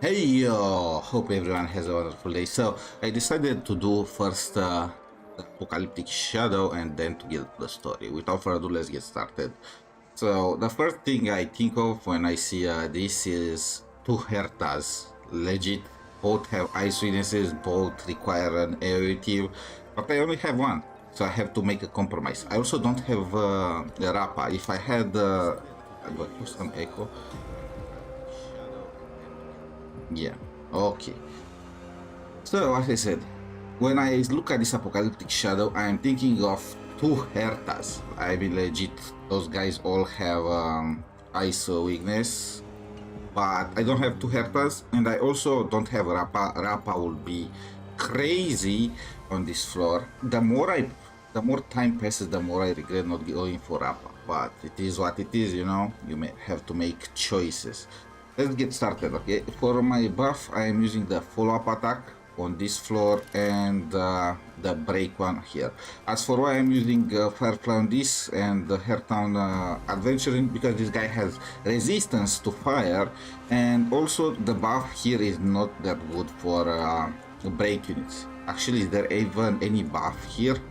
Hey, hope everyone has a wonderful day. So, I decided to do first the Apocalyptic Shadow and then to get the story. Without further ado, let's get started. So, the first thing I think of when I see this is two Hertas. Legit, both have ice weaknesses, both require an aerative, but I only have one. So, I have to make a compromise. I also don't have Rapa. If I had. I got some echo. Yeah, okay. So, as I said, when I look at this Apocalyptic Shadow, I'm thinking of two Hertas. I mean, legit, those guys all have ice weakness, but I don't have two Hertas, and I also don't have Rapa. Rapa will be crazy on this floor. The more time passes, the more I regret not going for Rapa. But it is what it is, you know. You may have to make choices. Let's get started, okay? For my buff, I am using the follow-up attack on this floor and the break one here. As for why I'm using Firefly on this and the Hairtown Adventuring, because this guy has resistance to fire, and also the buff here is not that good for break units. Actually, is there even any buff here?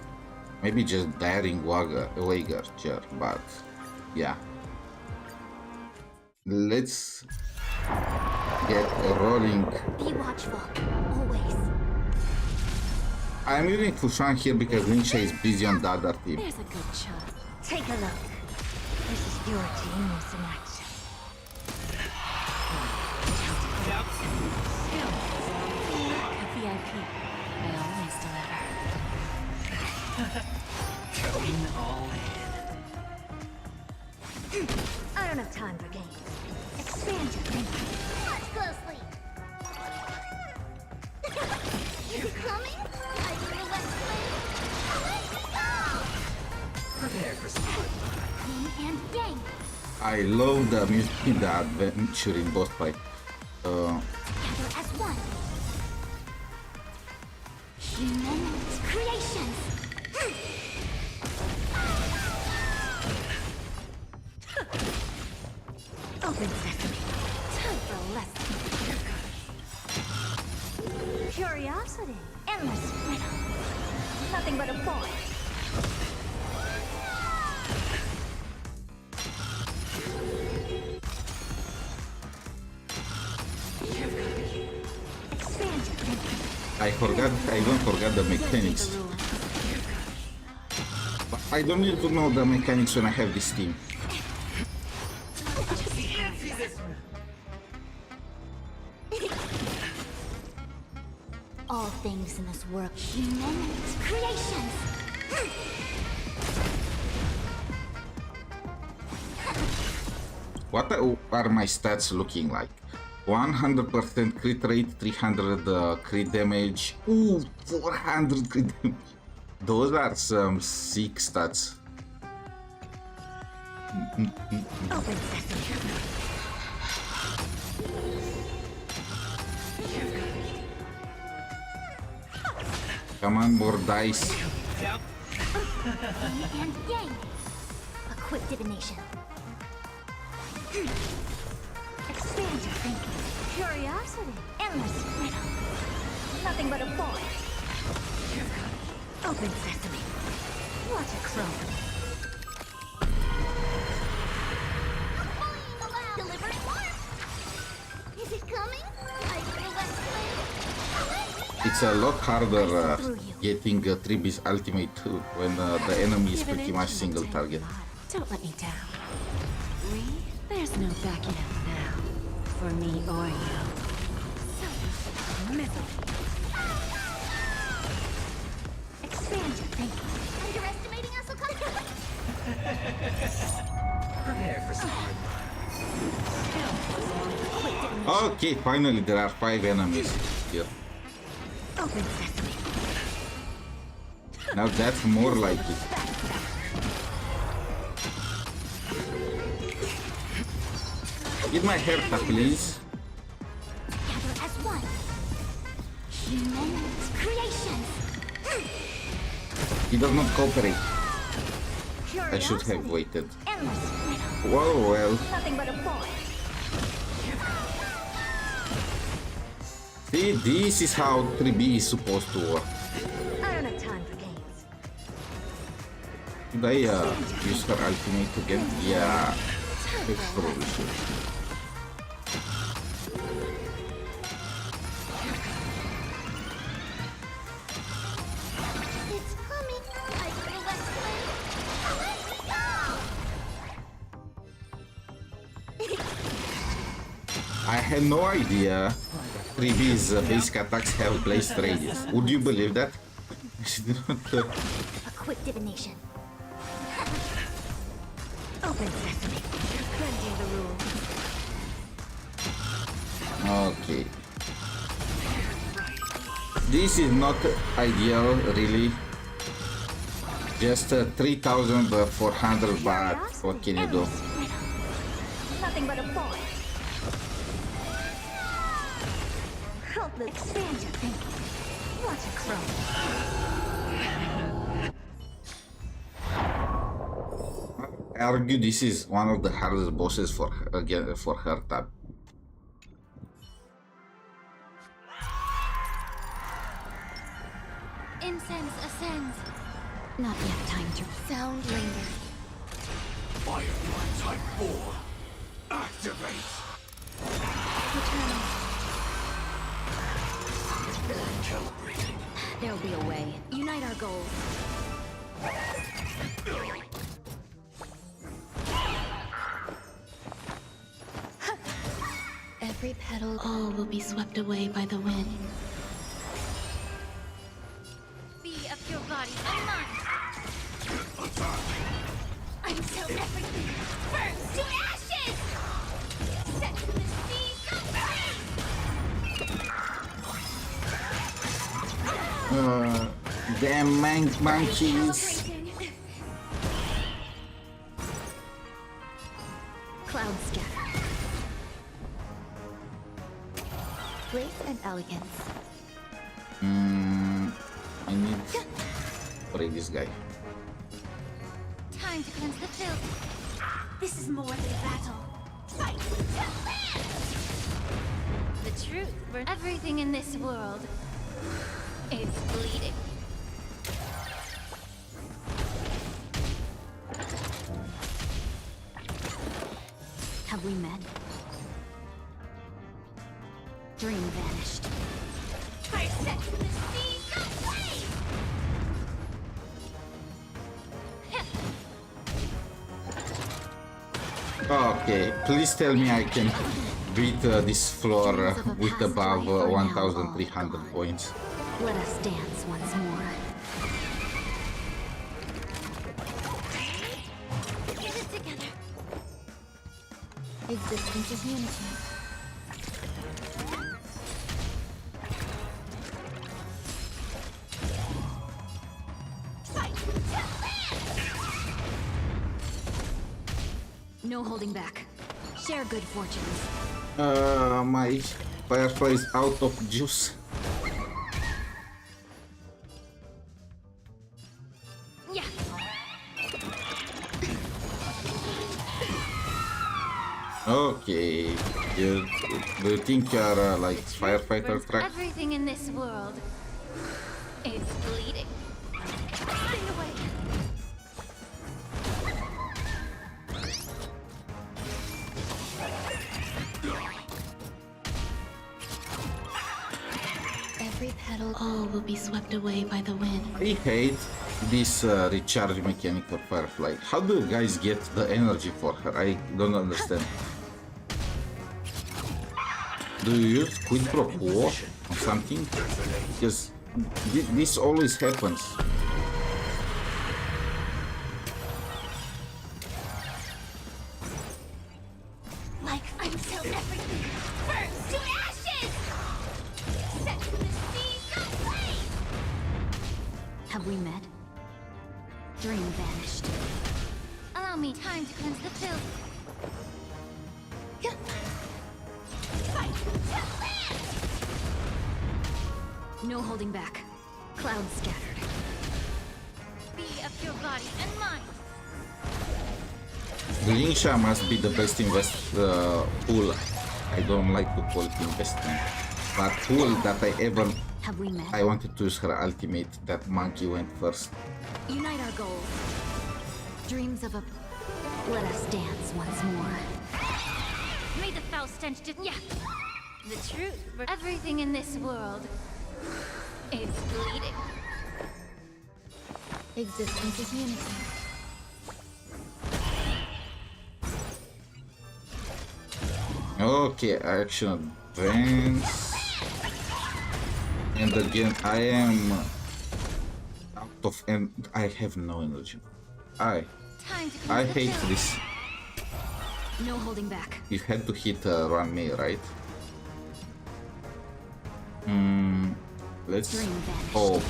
Maybe just Daring Wager, sure, but yeah. Let's get rolling. Be watchful, always. I'm using Fushan here because Linsha is busy on the other team. There's a good shot. Take a look. This is your genius in action. A VIP. I always deliver. Going all in. I don't have time for games. Expand your thinking. Watch closely. Is it coming? I will let Prepare for some. Yin and yang. I love the music in the adventuring boss fight. Together as one. Human creations. Open sesame. Time for a lesson. Curiosity. Endless riddle. Nothing but a boy. Expand your thinking. I don't forget the mechanics. But I don't need to know the mechanics when I have this team. All things in this world, human creations. What are my stats looking like? 100% crit rate, 300 crit damage, ooh, 400 crit damage. Those are some sick stats. Open sesame. Come on, more dice. Yin and yang. A quick divination. Expand your thinking. Curiosity. Endless riddle. Nothing but a boy. Open sesame. Watch it crow. Delivery mark. Is it coming? I will let It's a lot harder getting Triby's ultimate too when the enemy is pretty much single target. Don't let me down. There's no backing out now, for me or you. Expand your thinking. Underestimating us will come. Prepare for some. Okay, finally there are 5 enemies here. Open sesame. Now that's more like it. Get my hair cut, please. Together as one. Human creations. He does not cooperate. I should Curiosity. have waited. Endless riddle. Well, well. Nothing but a boy. See, this is how 3B is supposed to work. I don't have time for games. Should I use her ultimate again? Yeah, it's probably should. It's coming. I feel that flame. Let's go. I had no idea 3B's basic attacks have blast radius. Would you believe that? She did not, A quick divination. Open sesame. Bending the rules. Okay. This is not ideal, really. Just 3,400 baht. What can you do? Endless riddle. Nothing but a boy. Helpless. Expand your thinking. Watch it grow. I argue this is one of the hardest bosses for her, again for her tab. Incense ascends. Not yet time to sound linger. Firefly Type 4. Activate. Returning. Calibrating. There'll be a way. Unite our goals. Every petal, all will be swept away by the wind. Be of your body and mind. I'm so everything. Burns to ashes! Set to the seas of flame! Damn monkeys. Cloud scatter. Grace and elegance. I need to break this guy. Time to cleanse the filth. This is more than battle. Fight to live! The truth. Everything in this world is bleeding. Have we met? Dream vanished. I set to the seas of flame! Okay, please tell me I can beat this floor with above 1,300 points. Let us dance once more. Get it together. Existence is unity. Fight to live! No holding back. Share good fortunes. My Firefly is out of juice. Yeah. Okay, do you think you're like firefighter track? Everything in this world is bleeding. Stay away! Every petal, all will be swept away by the wind. I hate this recharge mechanic for Firefly. How do you guys get the energy for her? I don't understand. Do you use quid pro quo or something? Because this always happens. Like until everything burns to ashes! Set to the seas of flame! Have we met? Dream vanished. Allow me time to cleanse the filth. Fight to live! No holding back. Clouds scattered. Be of your body and mind. Linsha must be the best pool. I don't like to call it investing. But cool that Have we met? I wanted to use her ultimate. That monkey went first. Unite our goals. Dreams of a... Let us dance once more. May the foul stench just... Yeah. The truth. Everything in this world is bleeding. Existence is unity. Okay, action advance. And again, I am out of and I have no energy. Time to I cleanse the hate filth. this. No holding back. You had to hit run me, right? Let's. Dream vanished. Oh,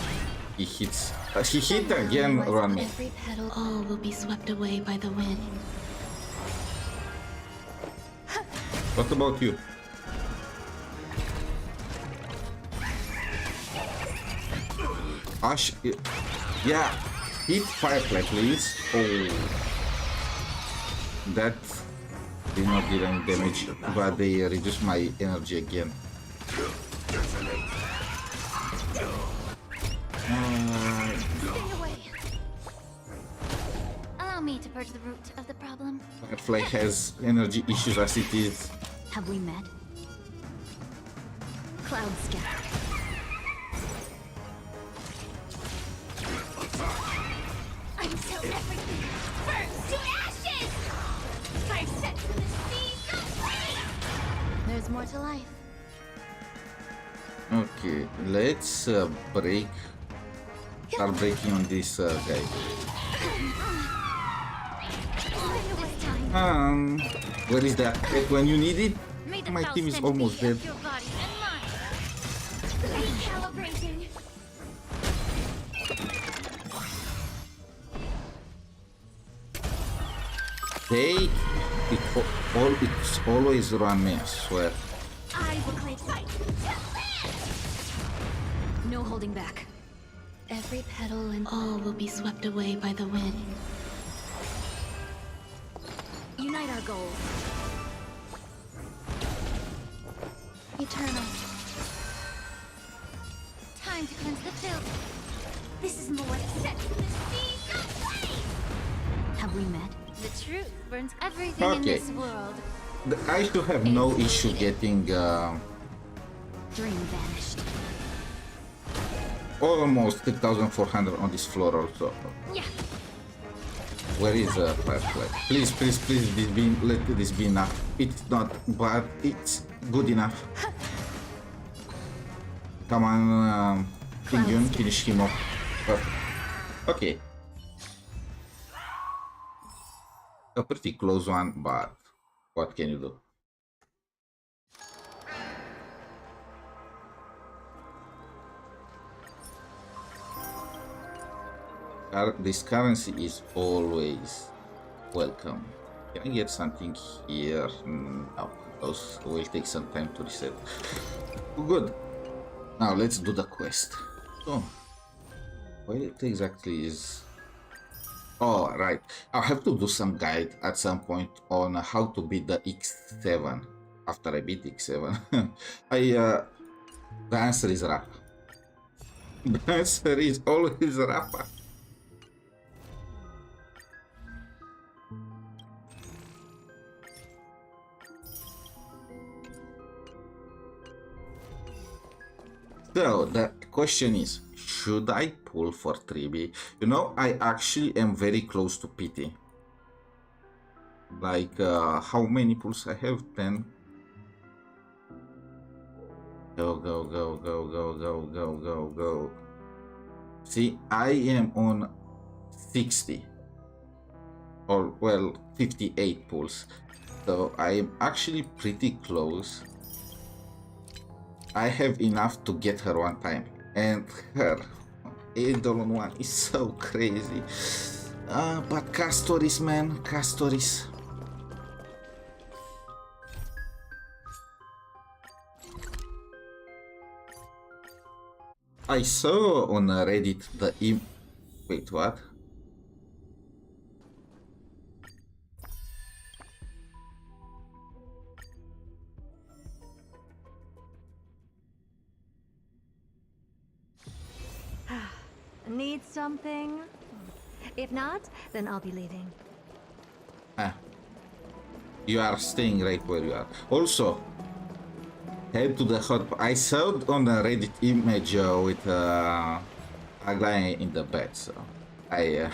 he hits. He hit again, run me. Every petal, all will be swept away by the wind. What about you? Ash, yeah, hit Firefly, please. Oh, that did not deal any damage, but they reduced my energy again. Stay away. Allow me to purge the root of the problem. Firefly has energy issues as it is. Have we met? Cloud scattered. Until everything burns to ashes! I set to the sea so free! There's more to life. Okay, let's start breaking on this guy. Where is that head when you need it? May the My foul team is stench almost be dead. of your body and mine. Recalibrating. It's always run me, I swear. I will claim fight. No holding back. Every petal and all will be swept away by the wind. Unite our goals. Eternal. Time to cleanse the filth. This is more set to the sea so free! Have we met? The truth burns everything in Okay. this world. I should have no issue getting Dream vanished. almost 3,400 on this floor also. Yeah. Where is Firefly? Please, please, please, let this be enough. It's not bad, it's good enough. Come on, Pingyun, finish him off. Perfect. Okay. A pretty close one, but what can you do? This currency is always welcome. Can I get something here? No, those will take some time to reset. Good. Now let's do the quest. So, what it exactly is? Oh, right. I'll have to do some guide at some point on how to beat the X7. After I beat X7, the answer is Rappa. The answer is always Rappa. So the question is, should I pull for 3B? You know, I actually am very close to PT. Like, how many pulls I have? 10. Go, go, go, go, go, go, go, go, go. See, I am on 60. Or, well, 58 pulls. So I am actually pretty close. I have enough to get her one time. And her Eidolon 1 is so crazy. But Castoris, man, Castoris. I saw on Reddit the wait, what? need something? If not, then I'll be leaving. Ah. You are staying right where you are. Also, head to the hot. I saw it on the Reddit image with a guy in the bed, so I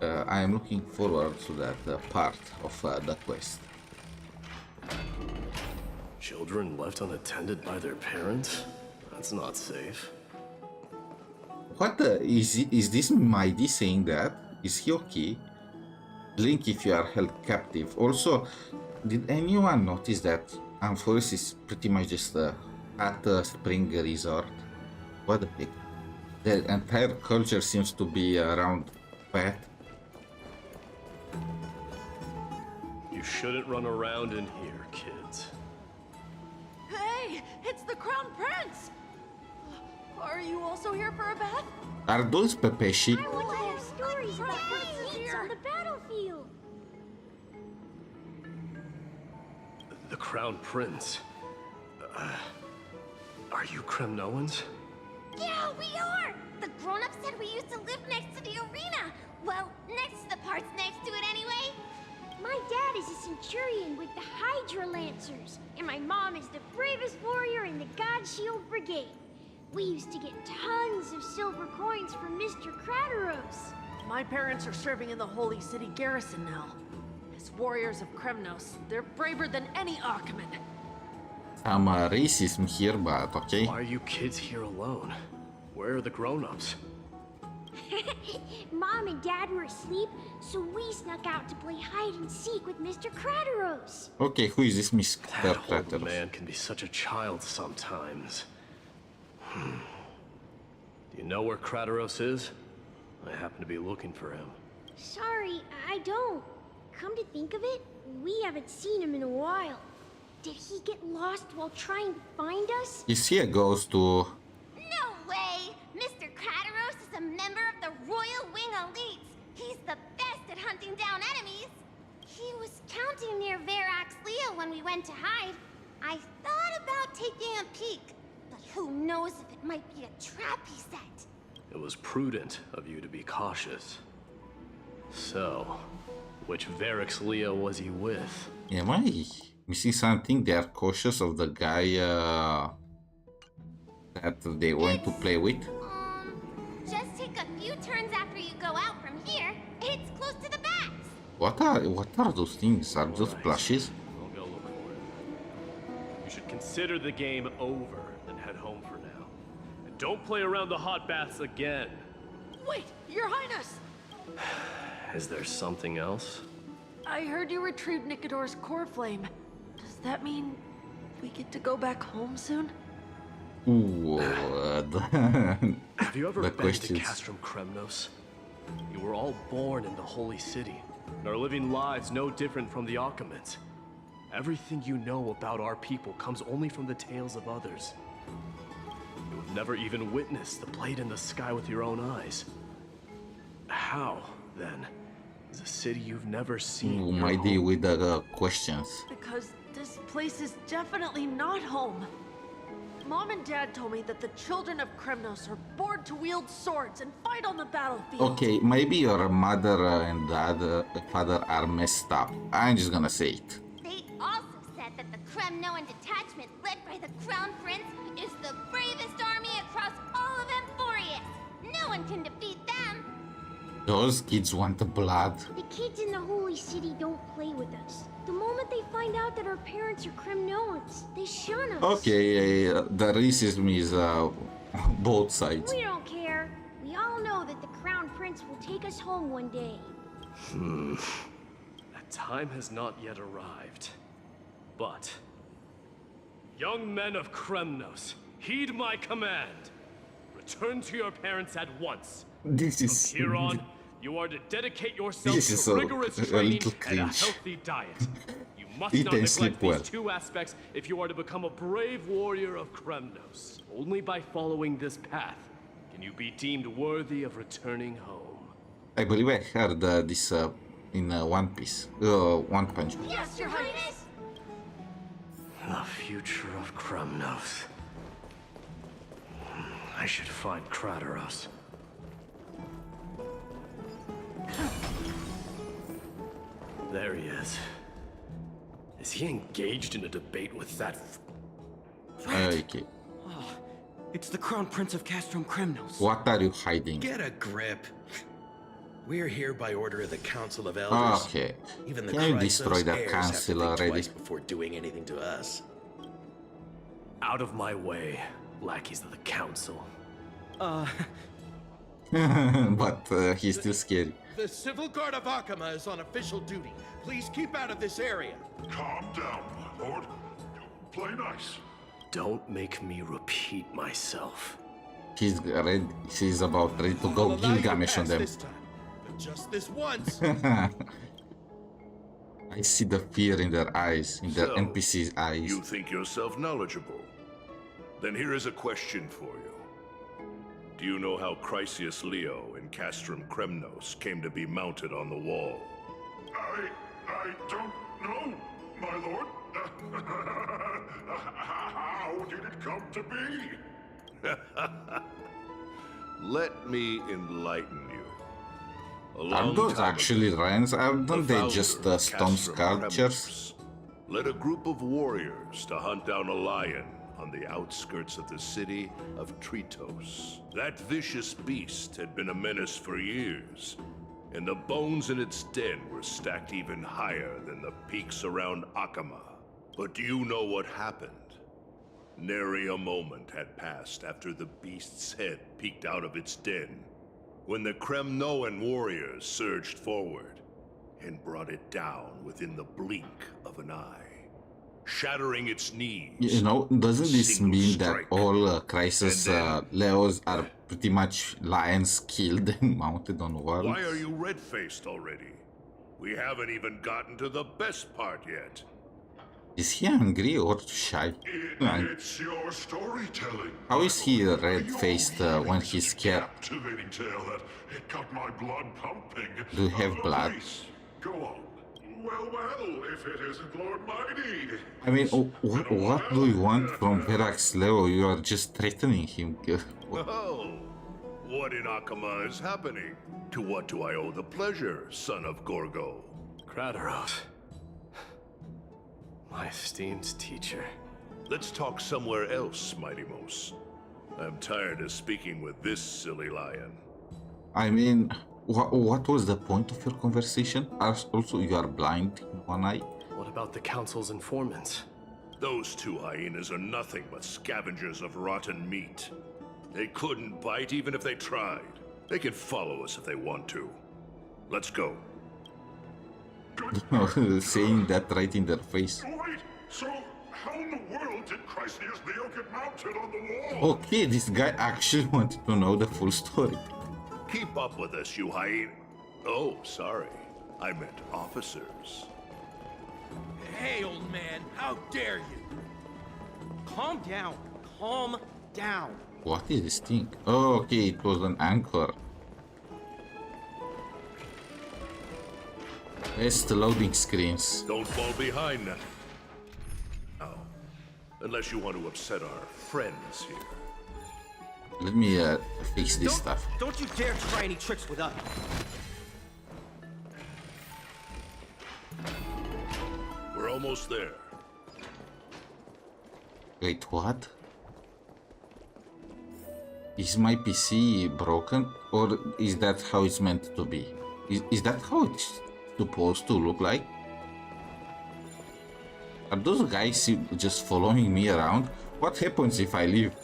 I am looking forward to that part of the quest. Children left unattended by their parents? That's not safe. What is this Mighty saying that? Is he okay? Blink if you are held captive. Also, did anyone notice that Amphoreus is pretty much just at a spring resort? What the heck? The entire culture seems to be around pet. You shouldn't run around in here, kids. Hey, it's the Crown Prince! Are you also here for a bath? Are those Pepeshi? I want to hear stories about princes on the battlefield. The Crown Prince. Are you Kremnoans? Yeah, we are! The grown-ups said we used to live next to the arena. Well, next to the parts next to it anyway. My dad is a centurion with the Hydra Lancers, and my mom is the bravest warrior in the God Shield Brigade. We used to get tons of silver coins from Mr. Crateros. My parents are serving in the Holy City garrison now. As warriors of Kremnos, they're braver than any Achaemen. Some racism here, but okay. Why are you kids here alone? Where are the grown-ups? Mom and Dad were asleep, so we snuck out to play hide and seek with Mr. Crateros. Okay, who is this Mr. That old Crateros? man can be such a child sometimes. Do you know where Crateros is? I happen to be looking for him. Sorry, I don't. Come to think of it, we haven't seen him in a while. Did he get lost while trying to find us? Is he a ghost to... No way! Mr. Crateros is a member of the Royal Wing Elites. He's the best at hunting down enemies. He was counting near Verax Leo when we went to hide. I thought about taking a peek, but who knows if it might be a trap he set. It was prudent of you to be cautious. So, which Varix Leo was he with? Am I missing something? They are cautious of the guy that they want to play with? Just take a few turns after you go out from here. It's close to the bats. What are those things? Are those plushies? I'll go look for it. You should consider the game over and head home for now. And don't play around the hot baths again. Wait, Your Highness! Is there something else? I heard you retrieved Nicodor's core flame. Does that mean we get to go back home soon? Ooh, Have you ever the been to questions. Castrum Kremnos? You were all born in the Holy City, and are living lives no different from the Achaemens. Everything you know about our people comes only from the tales of others. You have never even witnessed the blade in the sky with your own eyes. How, then, is a city you've never seen Ooh, your my day home? with the questions. Because this place is definitely not home. Mom and Dad told me that the children of Kremnos are born to wield swords and fight on the battlefield. Okay, maybe your mother and father are messed up. I'm just gonna say it. They also said that the Kremnoan detachment led by the Crown Prince is the bravest army across all of Amphoreus. No one can defeat them. Those kids want the blood. The kids in the Holy City don't play with us. The moment they find out that our parents are Kremnoans, they shun us. Okay, the racism is both sides. We don't care. We all know that the Crown Prince will take us home one day. That time has not yet arrived. But, young men of Kremnos, heed my command. Return to your parents at once. This is From here on, you are to dedicate yourself This is to a rigorous little training and a cringe. healthy diet. You must Eat not and sleep neglect these well. two aspects if you are to become a brave warrior of Kremnos. Only by following this path can you be deemed worthy of returning home. I believe I heard this in One Piece. One Punch Man. Yes, Your Highness. The future of Kremnos. I should find Kratos. There he is. Is he engaged in a debate with that Okay. It's the Crown Prince of Castrum Kremnos. What are you hiding? Get a grip. We're here by order of the Council of Elders. Okay. Even the Can you Chrysos destroy that heirs council have to think already? twice before doing anything to us. Out of my way, lackeys of the council. But he's still scary. The Civil Guard of Akama is on official duty. Please keep out of this area. Calm down, my lord. Play nice. Don't make me repeat myself. He's ready. He's about ready to go I'll allow you to Gilgamesh on pass them. this time, but just this once. I see the fear in their eyes, in their So, NPC's eyes. You think yourself knowledgeable? Then here is a question for you. Do you know how Chrysius Leo in Castrum Kremnos came to be mounted on the wall? I don't know, my lord. How did it come to be? Let me enlighten you. Are those actually rams? Aren't they founder just of stone Castrum sculptures? Kremnos led a group of warriors to hunt down a lion on the outskirts of the city of Tritos. That vicious beast had been a menace for years, and the bones in its den were stacked even higher than the peaks around Akama. But do you know what happened? Nary a moment had passed after the beast's head peeked out of its den, when the Kremnoan warriors surged forward and brought it down within the blink of an eye, shattering its knees. You know, doesn't this Single mean that strike. all Chrysos And Leos are pretty much lions killed and mounted on walls? Why are you red-faced already? We haven't even gotten to the best part yet. Is he angry or shy? It's your storytelling. How is he red-faced when he's scared? Captivating tale that it got my blood pumping. Do you have blood? Go on. Well, if it isn't Lord Mighty. I mean, what do you want from Verax Leo? You are just threatening him. Oh, what in Akama is happening? To what do I owe the pleasure, son of Gorgo? Kratos. My esteemed teacher. Let's talk somewhere else, Mighty Mos. I'm tired of speaking with this silly lion. I mean, what was the point of your conversation? Also, you are blind in one eye. What about the council's informants? Those two hyenas are nothing but scavengers of rotten meat. They couldn't bite even if they tried. They can follow us if they want to. Let's go. Saying that right in their face. Wait, so how in the world did Chrysius Leo get mounted on the wall? Okay, this guy actually wanted to know the full story. Keep up with us, you hyena. Oh, sorry. I meant officers. Hey, old man, how dare you? Calm down. Calm down. What is this thing? Oh, okay, it was an anchor. Best loading screens. Don't fall behind now. Oh, unless you want to upset our friends here. Let me fix this stuff. Don't you dare try any tricks with us. We're almost there. Wait, what? Is my PC broken? Or is that how it's meant to be? Is that how it's supposed to look like? Are those guys just following me around? What happens if I leave?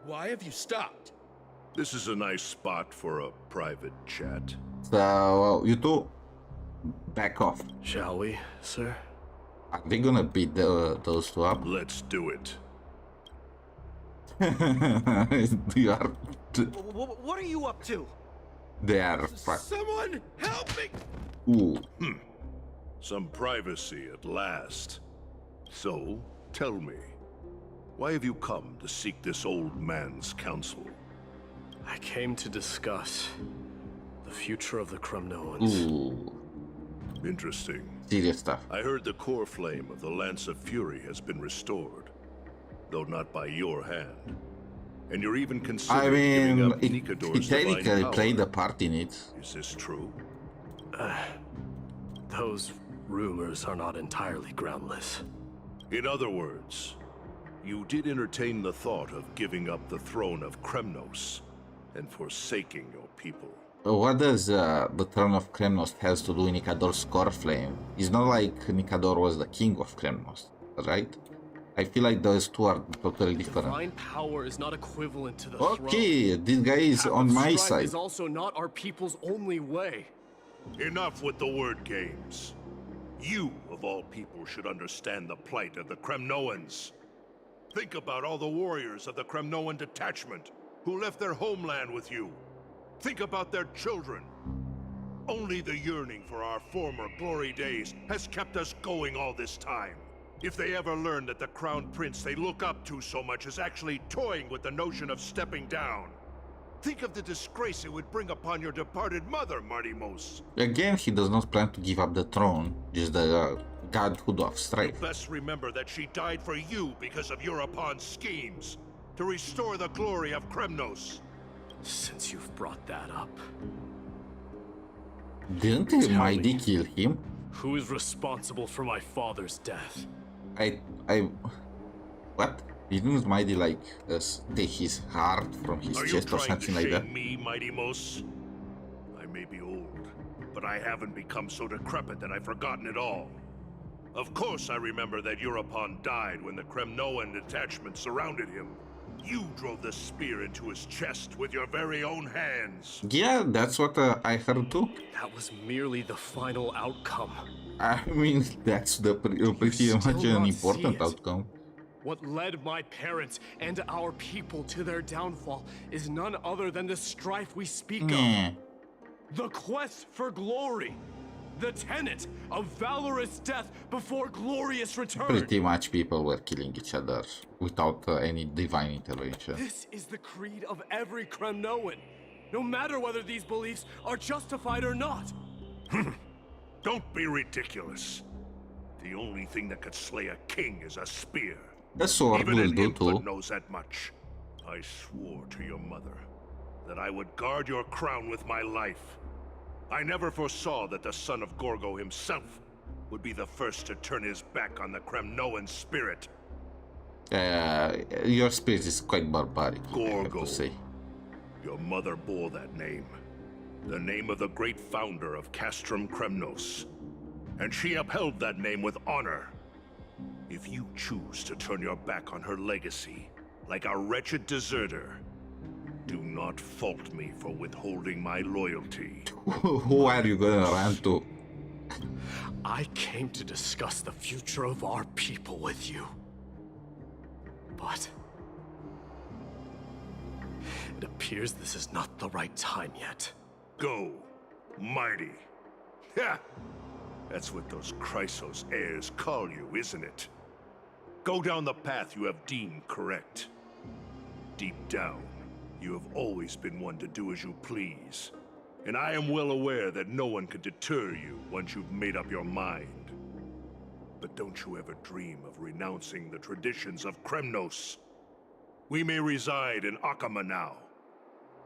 Why have you stopped? This is a nice spot for a private chat. So, you two, back off. Shall we, sir? Are they gonna beat those two up? Let's do it. You are... What are you up to? They are... Someone help me! Ooh. Some privacy at last. So, tell me, why have you come to seek this old man's counsel? I came to discuss the future of the Kremnoans. Ooh. Interesting. Serious stuff. I heard the core flame of the Lance of Fury has been restored, though not by your hand. And you're even I considering giving mean, up it Nikador's technically divine power. played a part in it. Is this true? Those rumors are not entirely groundless. In other words, you did entertain the thought of giving up the throne of Kremnos and forsaking your people. What does the throne of Kremnos has to do with Nikador's core flame? It's not like Nikador was the king of Kremnos, right? I feel like those two are totally different. Divine power is not equivalent to the Okay, throne. this guy is Path on of my strife side. is also not our people's only way. Enough with the word games. You, of all people, should understand the plight of the Kremnoans. Think about all the warriors of the Kremnoan detachment who left their homeland with you. Think about their children. Only the yearning for our former glory days has kept us going all this time. If they ever learn that the crown prince they look up to so much is actually toying with the notion of stepping down, think of the disgrace it would bring upon your departed mother, Martimos. Again, he does not plan to give up the throne, just the godhood of You strife. best remember that she died for you because of Europon's schemes, to restore the glory of Kremnos. Since you've brought that up, Didn't Mighty kill him? who is responsible for my father's death? What? Didn't Mighty like take his heart from his Are you chest or trying something to like shame that? me, Martimos? I may be old, but I haven't become so decrepit that I've forgotten it all. Of course I remember that Europon died when the Kremnoan detachment surrounded him. You drove the spear into his chest with your very own hands. Yeah, that's what I heard too. That was merely the final outcome. I mean, that's the pretty still much an not important see it? outcome. What led my parents and our people to their downfall is none other than the strife we speak Nah. of. The quest for glory. The tenet of valorous death before glorious return. Pretty much people were killing each other without any divine intervention. This is the creed of every Kremnoan, no matter whether these beliefs are justified or not. Don't be ridiculous. The only thing that could slay a king is a spear. The sword Even will an do infant too. knows that much. I swore to your mother that I would guard your crown with my life. I never foresaw that the son of Gorgo himself would be the first to turn his back on the Kremnoan spirit. Your spirit is quite barbaric, I have Gorgo. to say. Your mother bore that name. The name of the great founder of Castrum Kremnos. And she upheld that name with honor. If you choose to turn your back on her legacy, like a wretched deserter, do not fault me for withholding my loyalty. Who are you gonna run to? I came to discuss the future of our people with you. But it appears this is not the right time yet. Go, mighty. Ha! That's what those Chrysos heirs call you, isn't it? Go down the path you have deemed correct. Deep down, you have always been one to do as you please. And I am well aware that no one can deter you once you've made up your mind. But don't you ever dream of renouncing the traditions of Kremnos. We may reside in Akama now,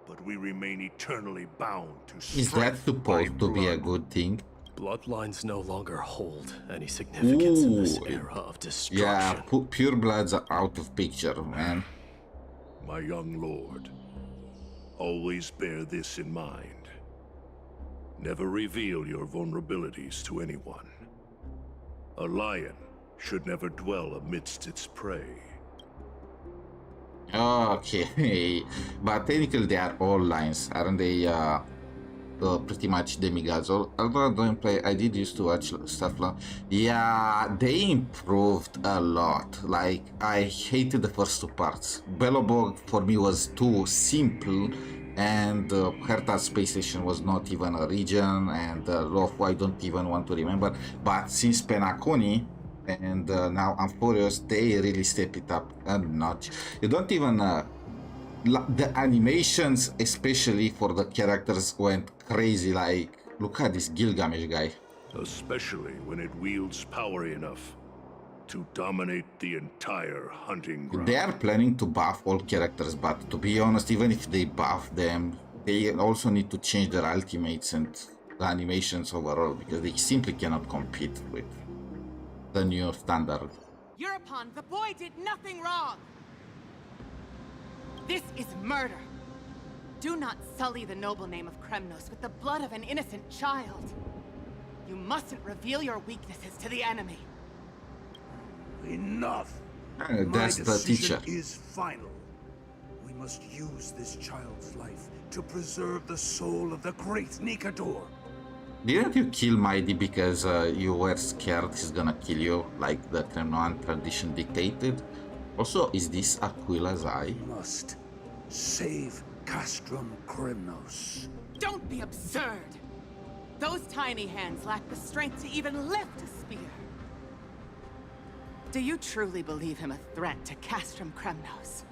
but we remain eternally bound to Is that strife supposed by to be a blood. good thing? Bloodlines no longer hold any significance in this Ooh, era of destruction. Yeah, pure bloods are out of picture, man. My young lord, always bear this in mind. Never reveal your vulnerabilities to anyone. A lion should never dwell amidst its prey. Okay, but technically they are all lines, aren't they? Pretty much demigods. Although I don't play, I did used to watch stuff like, yeah, they improved a lot. Like, I hated the first two parts. Belobog for me was too simple, and Herta's space station was not even a region, and Lofu I don't even want to remember. But since Penacony and now Amphoreus, they really step it up a notch. You don't even the animations, especially for the characters, went crazy. Like, look at this Gilgamesh guy. especially when it wields power enough to dominate the entire hunting ground. They are planning to buff all characters, but to be honest, even if they buff them, they also need to change their ultimates and the animations overall, because they simply cannot compete with the new standard. European, the boy did nothing wrong! This is murder! Do not sully the noble name of Kremnos with the blood of an innocent child! You mustn't reveal your weaknesses to the enemy! Enough! That's the teacher. Is final. We must use this child's life to preserve the soul of the great Nikador. Didn't you kill Mighty because you were scared he's gonna kill you, like the Kremnoan tradition dictated? Also, is this Aquila's eye? We must save Castrum Kremnos. Don't be absurd! Those tiny hands lack the strength to even lift a spear. Do you truly believe him a threat to Castrum Kremnos?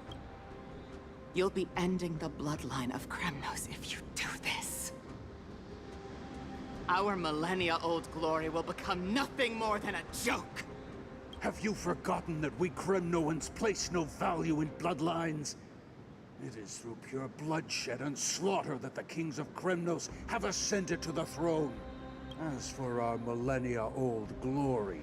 You'll be ending the bloodline of Kremnos if you do this. Our millennia-old glory will become nothing more than a joke. Have you forgotten that we Kremnoans place no value in bloodlines? It is through pure bloodshed and slaughter that the kings of Kremnos have ascended to the throne. As for our millennia-old glory,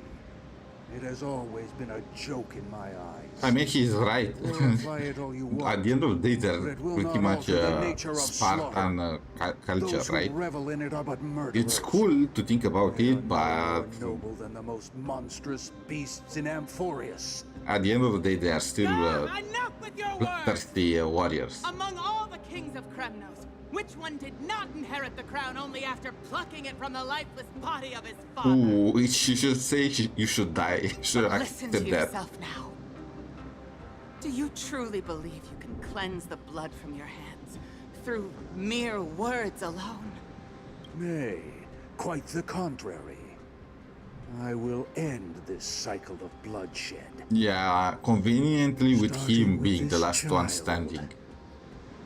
it has always been a joke in my eyes. I mean, he's right. Glorify it all you want, At the end of the day, they're but it will pretty not much alter the nature of Spartan culture, Those who right? revel in it are but murderers. It's cool to think about They are it, but more noble than the most monstrous beasts in Amphoreus. at the end of the day, they are still Enough with your words! bloodthirsty warriors. Among all the kings of Kremnos, which one did not inherit the crown only after plucking it from the lifeless body of his father? Ooh, you should say you should die. You should Listen to accept that. yourself now. Do you truly believe you can cleanse the blood from your hands through mere words alone? Nay, quite the contrary. I will end this cycle of bloodshed. Yeah, conveniently with Starting him with being the this last one child. standing.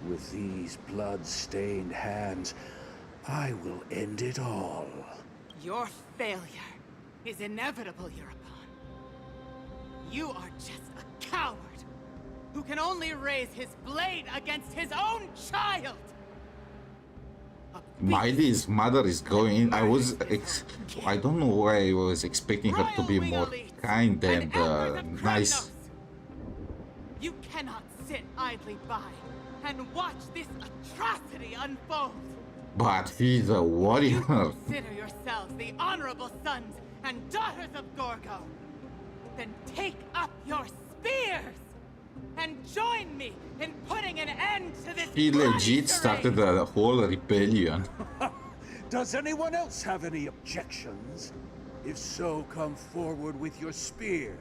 With these blood-stained hands, I will end it all. Your failure is inevitable, European. You are just a coward who can only raise his blade against his own child! Mighty's mother is going. I don't know why I was expecting her to be more kind and nice. You cannot sit idly by and watch this atrocity unfold. But he's a warrior. Consider yourselves the honorable sons and daughters of Gorgo. Then take up your spears and join me in putting an end to this. He bloody legit started a whole rebellion. Does anyone else have any objections? If so, come forward with your spear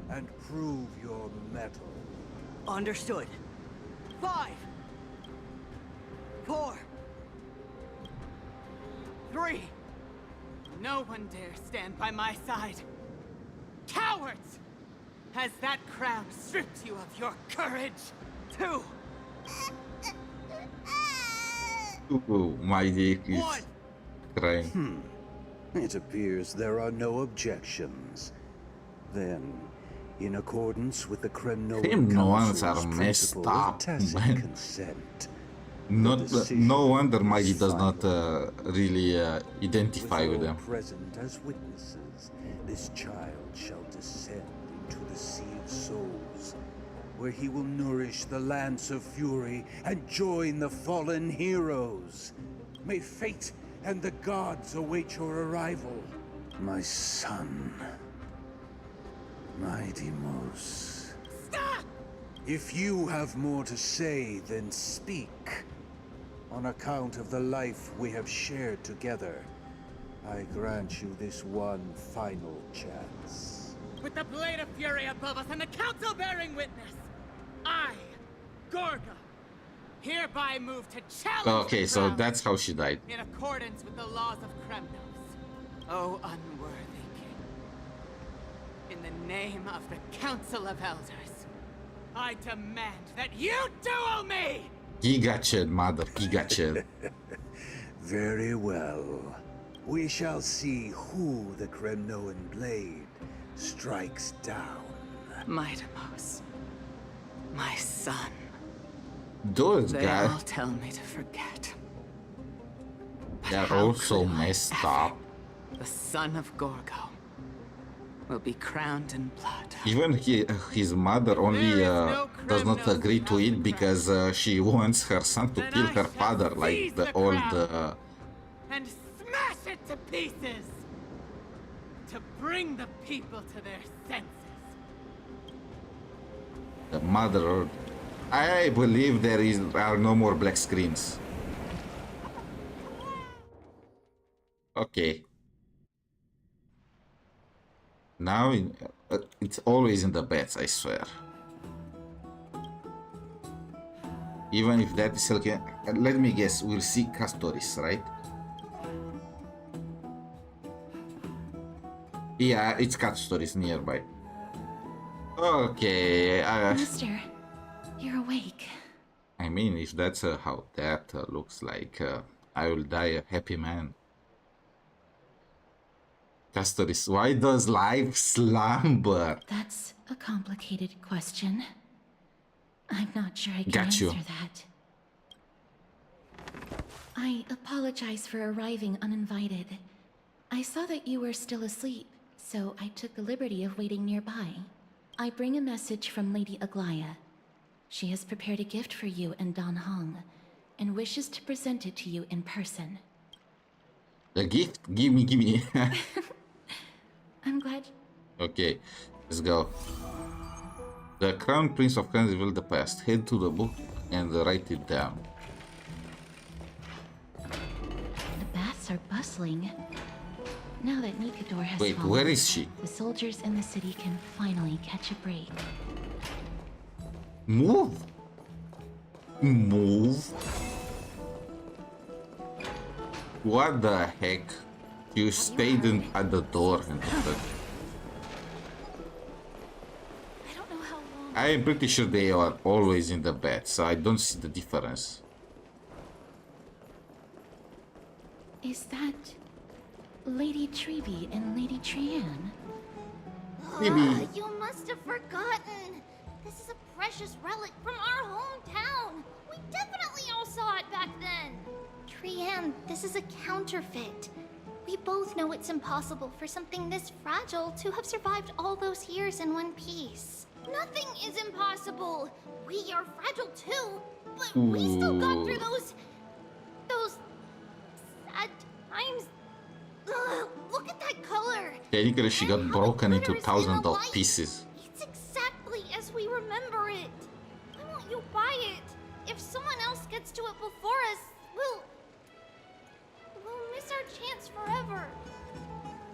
and prove your mettle. Understood. 5, 4, 3. No one dare stand by my side. Cowards! Has that crown stripped you of your courage? 2. Ooh, Mighty is crying. It appears there are no objections. Then, in accordance with the Kremnoan Kremnoans are Council's messed principle of up, tacit man. consent, No wonder Mighty is does not final. really identify with all them. present as witnesses, this child shall descend into the Sea of Souls, where he will nourish the Lance of Fury and join the fallen heroes. May fate and the gods await your arrival, my son. My Deimos. Stop! If you have more to say, then speak. On account of the life we have shared together, I grant you this one final chance. With the blade of fury above us and the council bearing witness, I, Gorga, hereby move to challenge Okay, the so crown that's how she died. in accordance with the laws of Kremnos. O unworthy king, in the name of the Council of Elders, I demand that you duel me! Giga Chad, mother, Giga Chad. Very well. we shall see who the Kremnoan blade strikes down. Midamos. My son. Those They guys, all tell me to forget. they're How also could I messed ever? up. The son of Gorgo will be crowned in blood. Even his mother only does not agree to it because she wants her son to kill her father, like the old. And smash it to pieces! To bring the people to their senses. The mother. I believe are no more black screens. Okay. Now it's always in the beds, I swear. Even if that is still can, let me guess, we'll see Castoris, right? Yeah, it's Castoris nearby. Okay. Mister, you're awake. I mean, if that's how that looks like, I will die a happy man. Castoris, why does life slumber? That's a complicated question. I'm not sure I can Got you. answer that. I apologize for arriving uninvited. I saw that you were still asleep, so I took the liberty of waiting nearby. I bring a message from Lady Aglaya. She has prepared a gift for you and Dan Hong, and wishes to present it to you in person. A gift? Give me. I'm glad. Okay, let's go. The Crown Prince of Cransville the Past. Head to the book and write it down. The baths are bustling. Now that Nikador has Wait, fallen, where is she? the soldiers in the city can finally catch a break. Move! Move! What the heck? You stayed at the door and I don't know how long. I am pretty sure they are always in the bed, so I don't see the difference. Is that Lady Treby and Lady Trianne? Maybe. You must have forgotten. This is a precious relic from our hometown. We definitely all saw it back then. Trianne, this is a counterfeit. We both know it's impossible for something this fragile to have survived all those years in one piece. Nothing is impossible. We are fragile too, but we still got through those sad times. Ugh, look at that color. Technically, she got broken into thousands of light. pieces. It's exactly as we remember it. Why won't you buy it? If someone else gets to it before us, we'll miss our chance forever.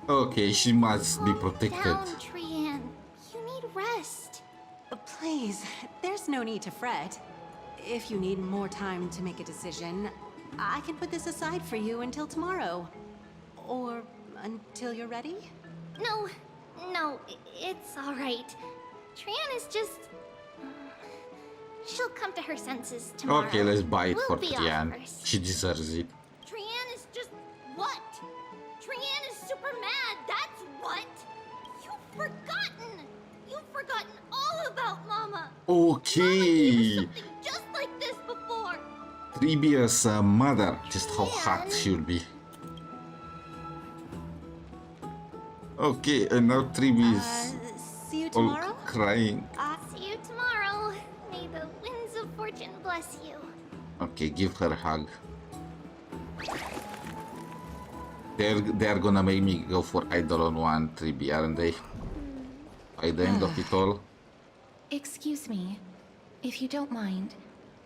Okay, she must be protected. Down, Trianne. You need rest. Please, there's no need to fret. If you need more time to make a decision, I can put this aside for you until tomorrow. Or until you're ready? No, it's all right. Trianne is just... she'll come to her senses tomorrow. Okay, let's buy it We'll for be Trianne. off first. She deserves it. Trianne is just what? Trianne is super mad, that's what! You've forgotten all about Mama! Okay. Something just like this before! Trebia's mother. Just how hot she will be. Okay, and now Trebi is See you all tomorrow? crying. See you tomorrow. May the winds of fortune bless you. Okay, give her a hug. They're gonna make me go for Eidolon 1 Trebi, aren't they? By the end of it all. Excuse me, if you don't mind,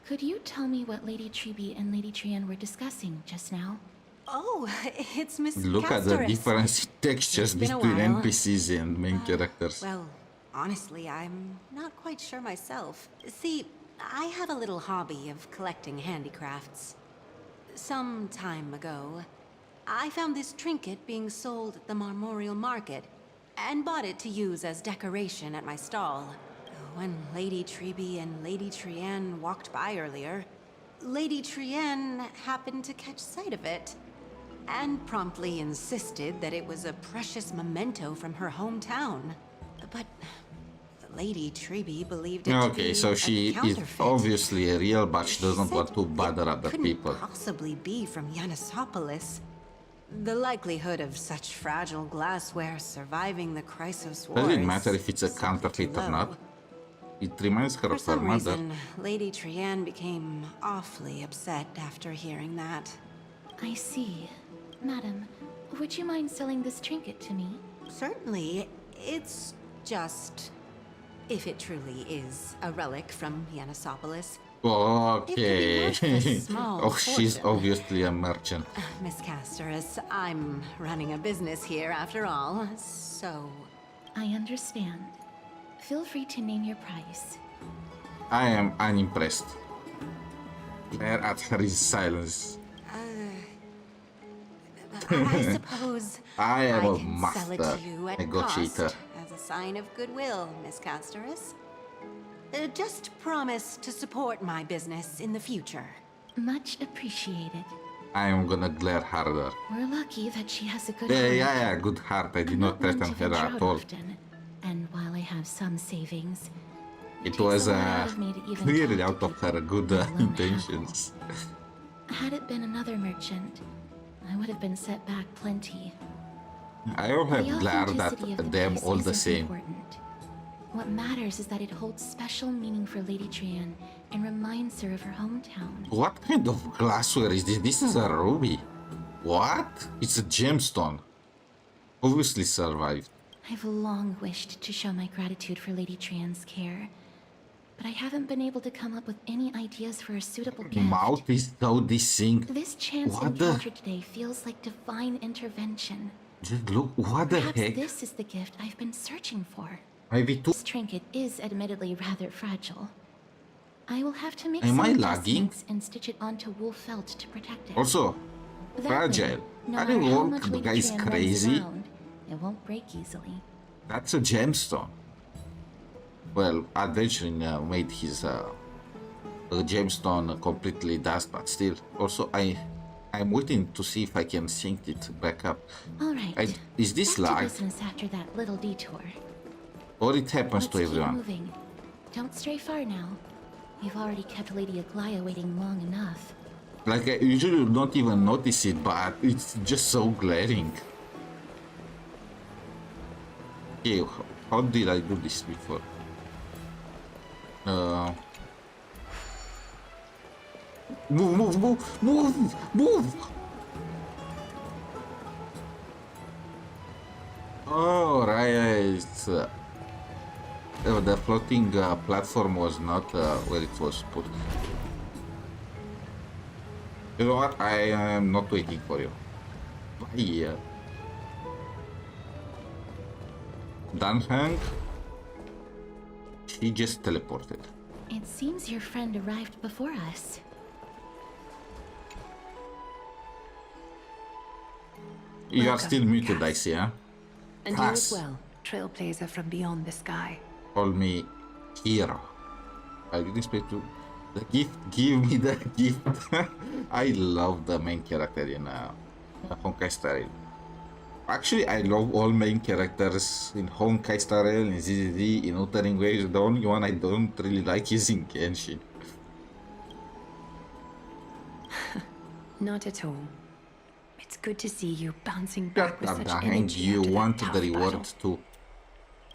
could you tell me what Lady Treby and Lady Trianne were discussing just now? Oh, it's Miss Look at the Castoris. difference in textures It's been a between while. NPCs and main characters. Well, honestly, I'm not quite sure myself. See, I have a little hobby of collecting handicrafts. Some time ago, I found this trinket being sold at the Marmorial Market and bought it to use as decoration at my stall. When Lady Treby and Lady Trianne walked by earlier, Lady Trianne happened to catch sight of it. and promptly insisted that it was a precious memento from her hometown. But Lady Treby believed it to be Okay, so she a is counterfeit. obviously real, but she doesn't Said want to bother it other couldn't people. possibly be from Yanisopolis. The likelihood of such fragile glassware surviving the Chrysos War Doesn't matter is if it's a simply counterfeit too or low. not. It reminds her For of her some mother. reason, Lady Trianne became awfully upset after hearing that. I see. Madam, would you mind selling this trinket to me? Certainly, it's just... if it truly is a relic from Yanisopolis. Okay. It could be worth a small Oh, she's fortune. obviously a merchant. Miss Casterus, I'm running a business here after all, so... I understand. Feel free to name your price. I am unimpressed. Glare at her silence. I suppose I am a can sell it master to you at negotiator. cost as a sign of goodwill, Miss Casterus. Just promise to support my business in the future. Much appreciated. I am gonna glare harder. We're lucky that she has a good Yeah, heart. yeah, good heart. I did I'm not not one threaten to her venture at out all. often, and while I have some savings, It takes was a lot out of me to even clearly talk out to of her people good who alone intentions. Had it been another merchant, I would have been set back plenty. I will have The glared authenticity of at the them piece all the isn't same. important. What matters is that it holds special meaning for Lady Trianne and reminds her of her hometown. What kind of glassware is this? This is a ruby. What? It's a gemstone. Obviously survived. I've long wished to show my gratitude for Lady Trianne's care, but I haven't been able to come up with any ideas for a suitable gift. Mouth is so distinct. This chance What the? encounter today feels like divine intervention. Just look, what the Perhaps heck? this is the gift I've been searching for. Maybe two. This trinket is admittedly rather fragile. I will have to make Am some I lagging? adjustments and stitch it onto wool felt to protect it. Also, That fragile. way, no Are matter you how all much Lady guys Trianne runs crazy? around, it won't break easily. That's a gemstone. Well, adventuring made his gemstone completely dust, but still. Also, I'm waiting to see if I can sync it back up. All right. Is this back to live? business after that little detour. Or it happens Let's to keep everyone? moving. Don't stray far now. We've already kept Lady Aglaia waiting long enough. Like, I usually would not even notice it, but it's just so glaring. Okay, how did I do this before? Move! Oh, right. The floating platform was not where it was put. You know what? I am not waiting for you. Bye. Danhang. She just teleported. It seems your friend arrived before us. You are Welcome, still muted, I Cass. see, huh? And Cass. you as well, trailblazer from beyond the sky. Call me hero. I didn't expect to. The gift, give me the gift. I love the main character in Honkai Star Rail. Actually, I love all main characters in Honkai Star Rail, in ZZZ, in Wuthering Waves. The only one I don't really like is in Genshin. Not at all. It's good to see you bouncing back with such And energy you after that want tough the reward battle. too.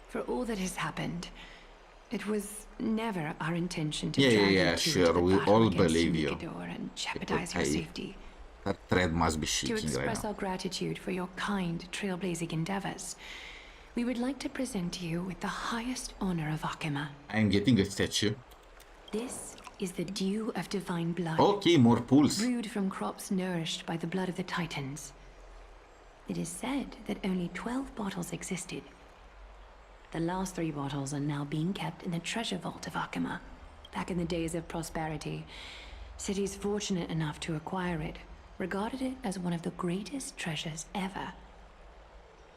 For all that has happened, it was never our intention to Yeah, drag yeah, you two sure, to the we battle all against believe you. Mikador and jeopardize your safety. That thread must be To shaking right express now. our gratitude for your kind trailblazing endeavors, we would like to present you with the highest honor of Akima. I'm getting a statue. This is the dew of divine blood. Okay, more pools. Brewed from crops nourished by the blood of the Titans. It is said that only 12 bottles existed. The last 3 bottles are now being kept in the treasure vault of Akima. Back in the days of prosperity, cities fortunate enough to acquire it regarded it as one of the greatest treasures ever.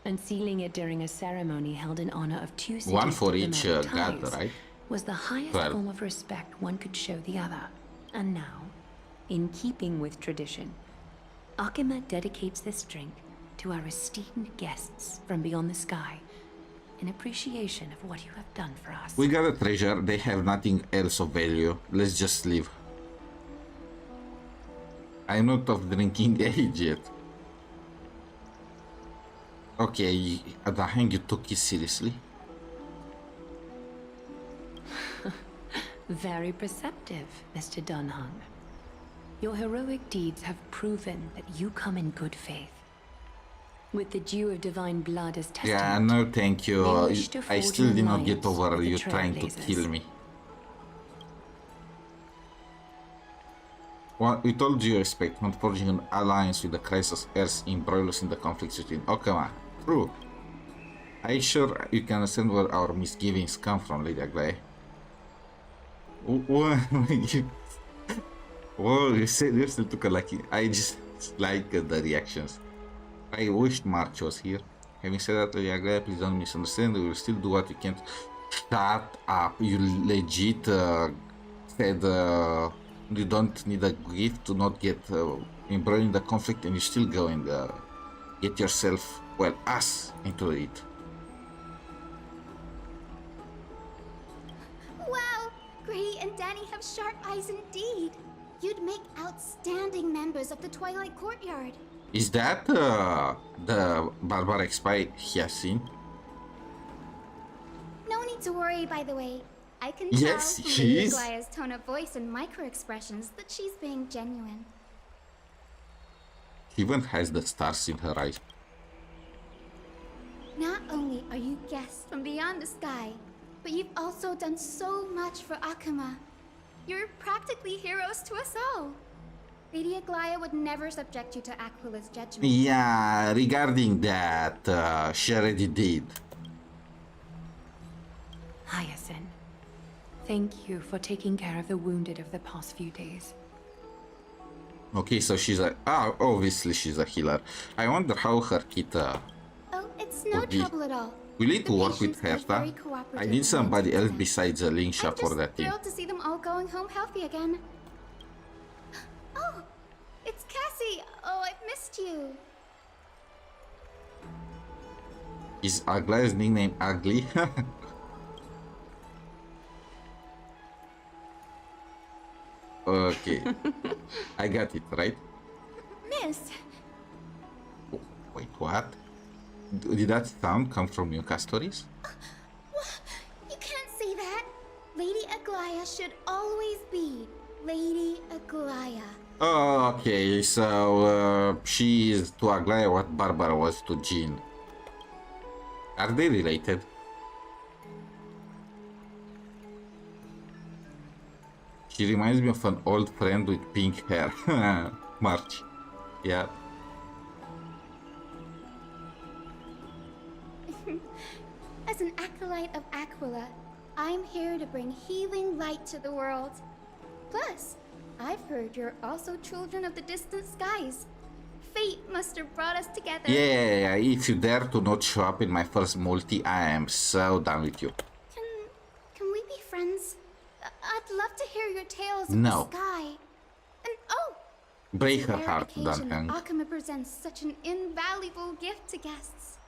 Unsealing it during a ceremony held in honor of 2 cities' One for each diplomatic god, ties right? was the highest 12. form of respect one could show the other. And now, in keeping with tradition, Akima dedicates this drink to our esteemed guests from beyond the sky, in appreciation of what you have done for us. We got a treasure. They have nothing else of value. Let's just leave. I'm not of drinking age yet. Okay, Adahang, you took it seriously. Very perceptive, Mr. Dunhung. Your heroic deeds have proven that you come in good faith. With the dew of divine blood as testament. Yeah, no thank you. I still did not get over you trying to kill me. Well, we told you expect not forging an alliance with the Crisis Earth embroil us in the conflicts between Okama. True. Are you sure you can understand where our misgivings come from, Lady Aglaé? Whoa, you said you still took a lucky. I just like the reactions. I wished March was here. Having said that, Lady Aglaé, please don't misunderstand. We will still do what we can. Shut up. You legit said you don't need a gift to not get embroiled in the conflict, and you still go and get yourself, well, us into it. Wow! Gray and Danny have sharp eyes indeed. You'd make outstanding members of the Twilight Courtyard. Is that the barbaric spy he has seen? No need to worry, by the way. I can Yes, tell from she Lady is. Aglaéa's tone of voice and micro-expressions that she's being genuine. She even has the stars in her eyes. Not only are you guests from beyond the sky, but you've also done so much for Akuma. You're practically heroes to us all. Lady Aglaé would never subject you to Aquila's judgment. Yeah, regarding that, she already did. Hyacinth, thank you for taking care of the wounded of the past few days. Okay, so she's a... obviously she's a healer. I wonder how her kit... Oh, it's no would be. trouble at all. We need to The work with patients are Herta. very cooperative I need and somebody else intelligent. besides a Link shop for that team. Thrilled to see them all going home healthy again. Oh, it's Cassie. Oh, I've missed you. Is Aglaé's nickname Ugly? Okay. I got it, right? Miss, Wait, what? Did that sound come from your stories? you can't say that. Lady Aglaé should always be Lady Aglaé. Oh, okay, so she is to Aglaé what Barbara was to Jean. Are they related? She reminds me of an old friend with pink hair. March. Yeah. As an acolyte of Aquila, I'm here to bring healing light to the world. Plus, I've heard you're also children of the distant skies. Fate must have brought us together. Yeah, if you dare to not show up in my first multi, I am so done with you. Can we be friends? I'd love to hear your tales of No. the sky. And oh, Break it's a her rare heart, occasion Dunhang. Akuma presents such an invaluable gift to guests.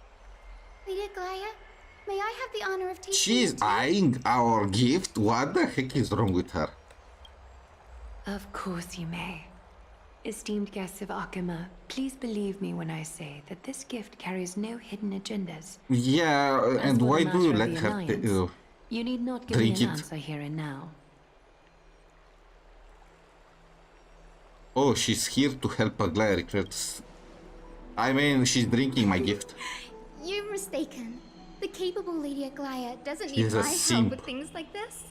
Lady Aglaé, may I have the honor of tasting She's your tea? eyeing our gift? What the heck is wrong with her? Of course you may. Esteemed guests of Akuma, please believe me when I say that this gift carries no hidden agendas. Yeah, As and for the why do you matter let of the her alliance, you need not give me drink an it? answer here and now. Oh, she's here to help Aglaé recruit. I mean, she's drinking my gift. You're mistaken. The capable Lady Aglaé doesn't need She's a my help simp. with things like this.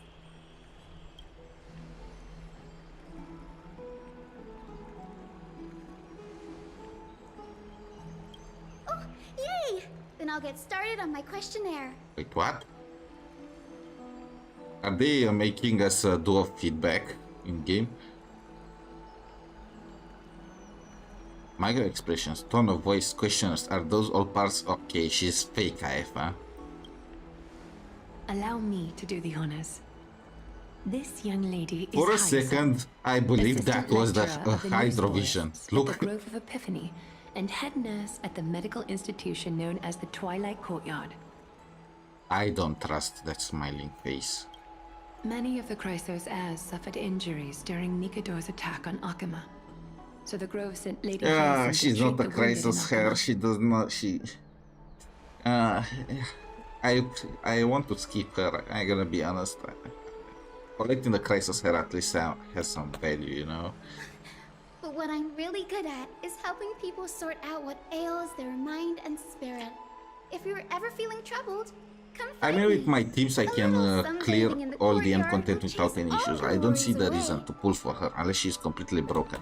Oh, yay! Then I'll get started on my questionnaire. Wait, what? Are they making us do a feedback in game? Micro expressions, tone of voice, questions, are those all parts? Okay, she's fake AF, huh? Allow me to do the honors. This young lady is For a Hyacinth, second, I believed that assistant was the lecturer of the Hydrovision. newsboys Look, at the Grove of Epiphany, and head nurse at the medical institution known as the Twilight Courtyard. I don't trust that smiling face. Many of the Chrysos heirs suffered injuries during Nikador's attack on Akama. So the Grove sent Lady Hyacinth to She's treat not a the wounded in Chrysos hair. Akama. She does not. She. I want to skip her. I'm gonna be honest. Collecting the Chrysos hair at least has some value, you know. But what I'm really good at is helping people sort out what ails their mind and spirit. If you're ever feeling troubled, come I find mean, me. with my teams, I can clear all the end content without any issues. I don't see the reason to pull for her unless she's completely broken.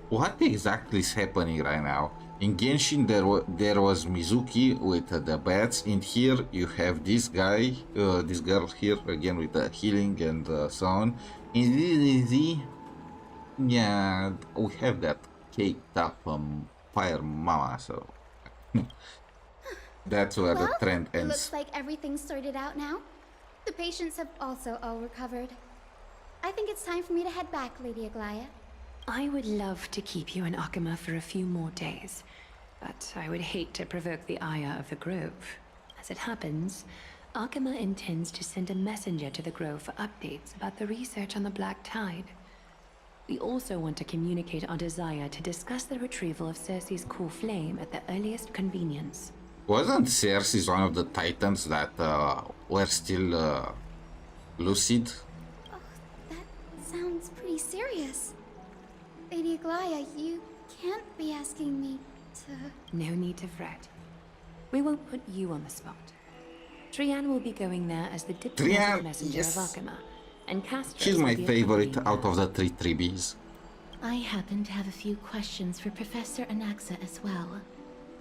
What exactly is happening right now? In Genshin, there was Mizuki with the bats. In here, you have this guy, this girl here again with the healing and so on. In DDZ, yeah, we have that caked up fire mama. So that's where the trend ends. Looks like everything's sorted out now. The patients have also all recovered. I think it's time for me to head back, Lady Aglaya. I would love to keep you in Akama for a few more days, but I would hate to provoke the ire of the Grove. As it happens, Akama intends to send a messenger to the Grove for updates about the research on the Black Tide. We also want to communicate our desire to discuss the retrieval of Cersei's core flame at the earliest convenience. Wasn't Cersei one of the titans that were still lucid? Oh, that sounds pretty serious. Lady Aglaya, you can't be asking me to... No need to fret. We won't put you on the spot. Trian will be going there as the diplomatic messenger of Akama, and Castro. She's my favorite out of the three tribbies. I happen to have a few questions for Professor Anaxa as well,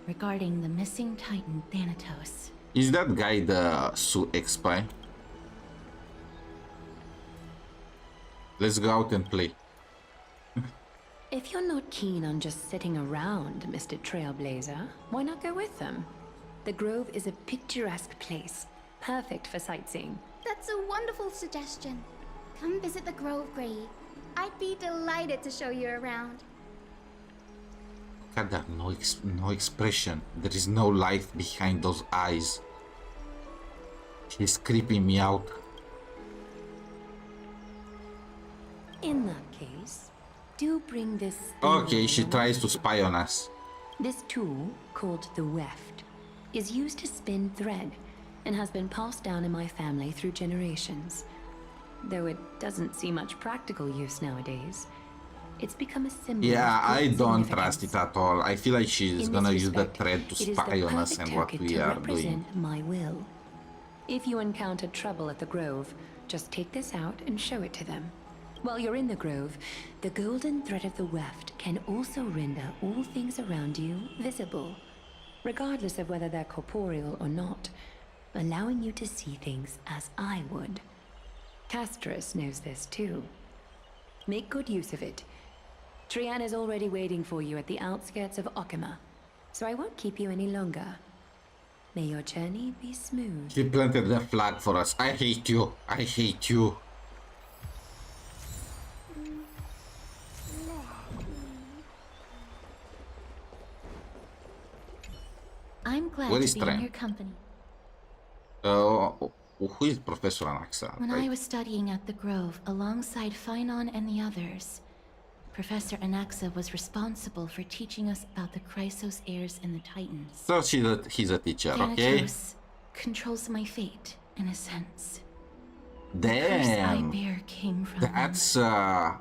regarding the missing Titan Thanatos. Is that guy the Su X-Spy? Let's go out and play. If you're not keen on just sitting around, Mr. Trailblazer, why not go with them? The Grove is a picturesque place, perfect for sightseeing. That's a wonderful suggestion. Come visit the Grove, Grey. I'd be delighted to show you around. God, that no expression. There is no life behind those eyes. She's creeping me out. In that case, do bring this... Okay, she tries to spy on us. This tool, called the weft, is used to spin thread and has been passed down in my family through generations. Though it doesn't see much practical use nowadays, it's become a symbol. Yeah, of I great don't significance. trust it at all. I feel like she's In gonna this use the respect, thread to it is the spy on us perfect and what token we to are represent doing. my will. If you encounter trouble at the Grove, just take this out and show it to them. While you're in the Grove, the golden thread of the weft can also render all things around you visible, regardless of whether they're corporeal or not, allowing you to see things as I would. Castris knows this too. Make good use of it. Trian is already waiting for you at the outskirts of Akama, so I won't keep you any longer. May your journey be smooth. She planted the flag for us. I hate you. I hate you. I'm glad Where to is be Tren? in your company. Who is Professor Anaxa? When I was studying at the Grove alongside Phainon and the others, Professor Anaxa was responsible for teaching us about the Chrysos heirs and the Titans. So he's a teacher, okay? Thanatos controls my fate, in a sense. The curse I Damn. bear came from That's them,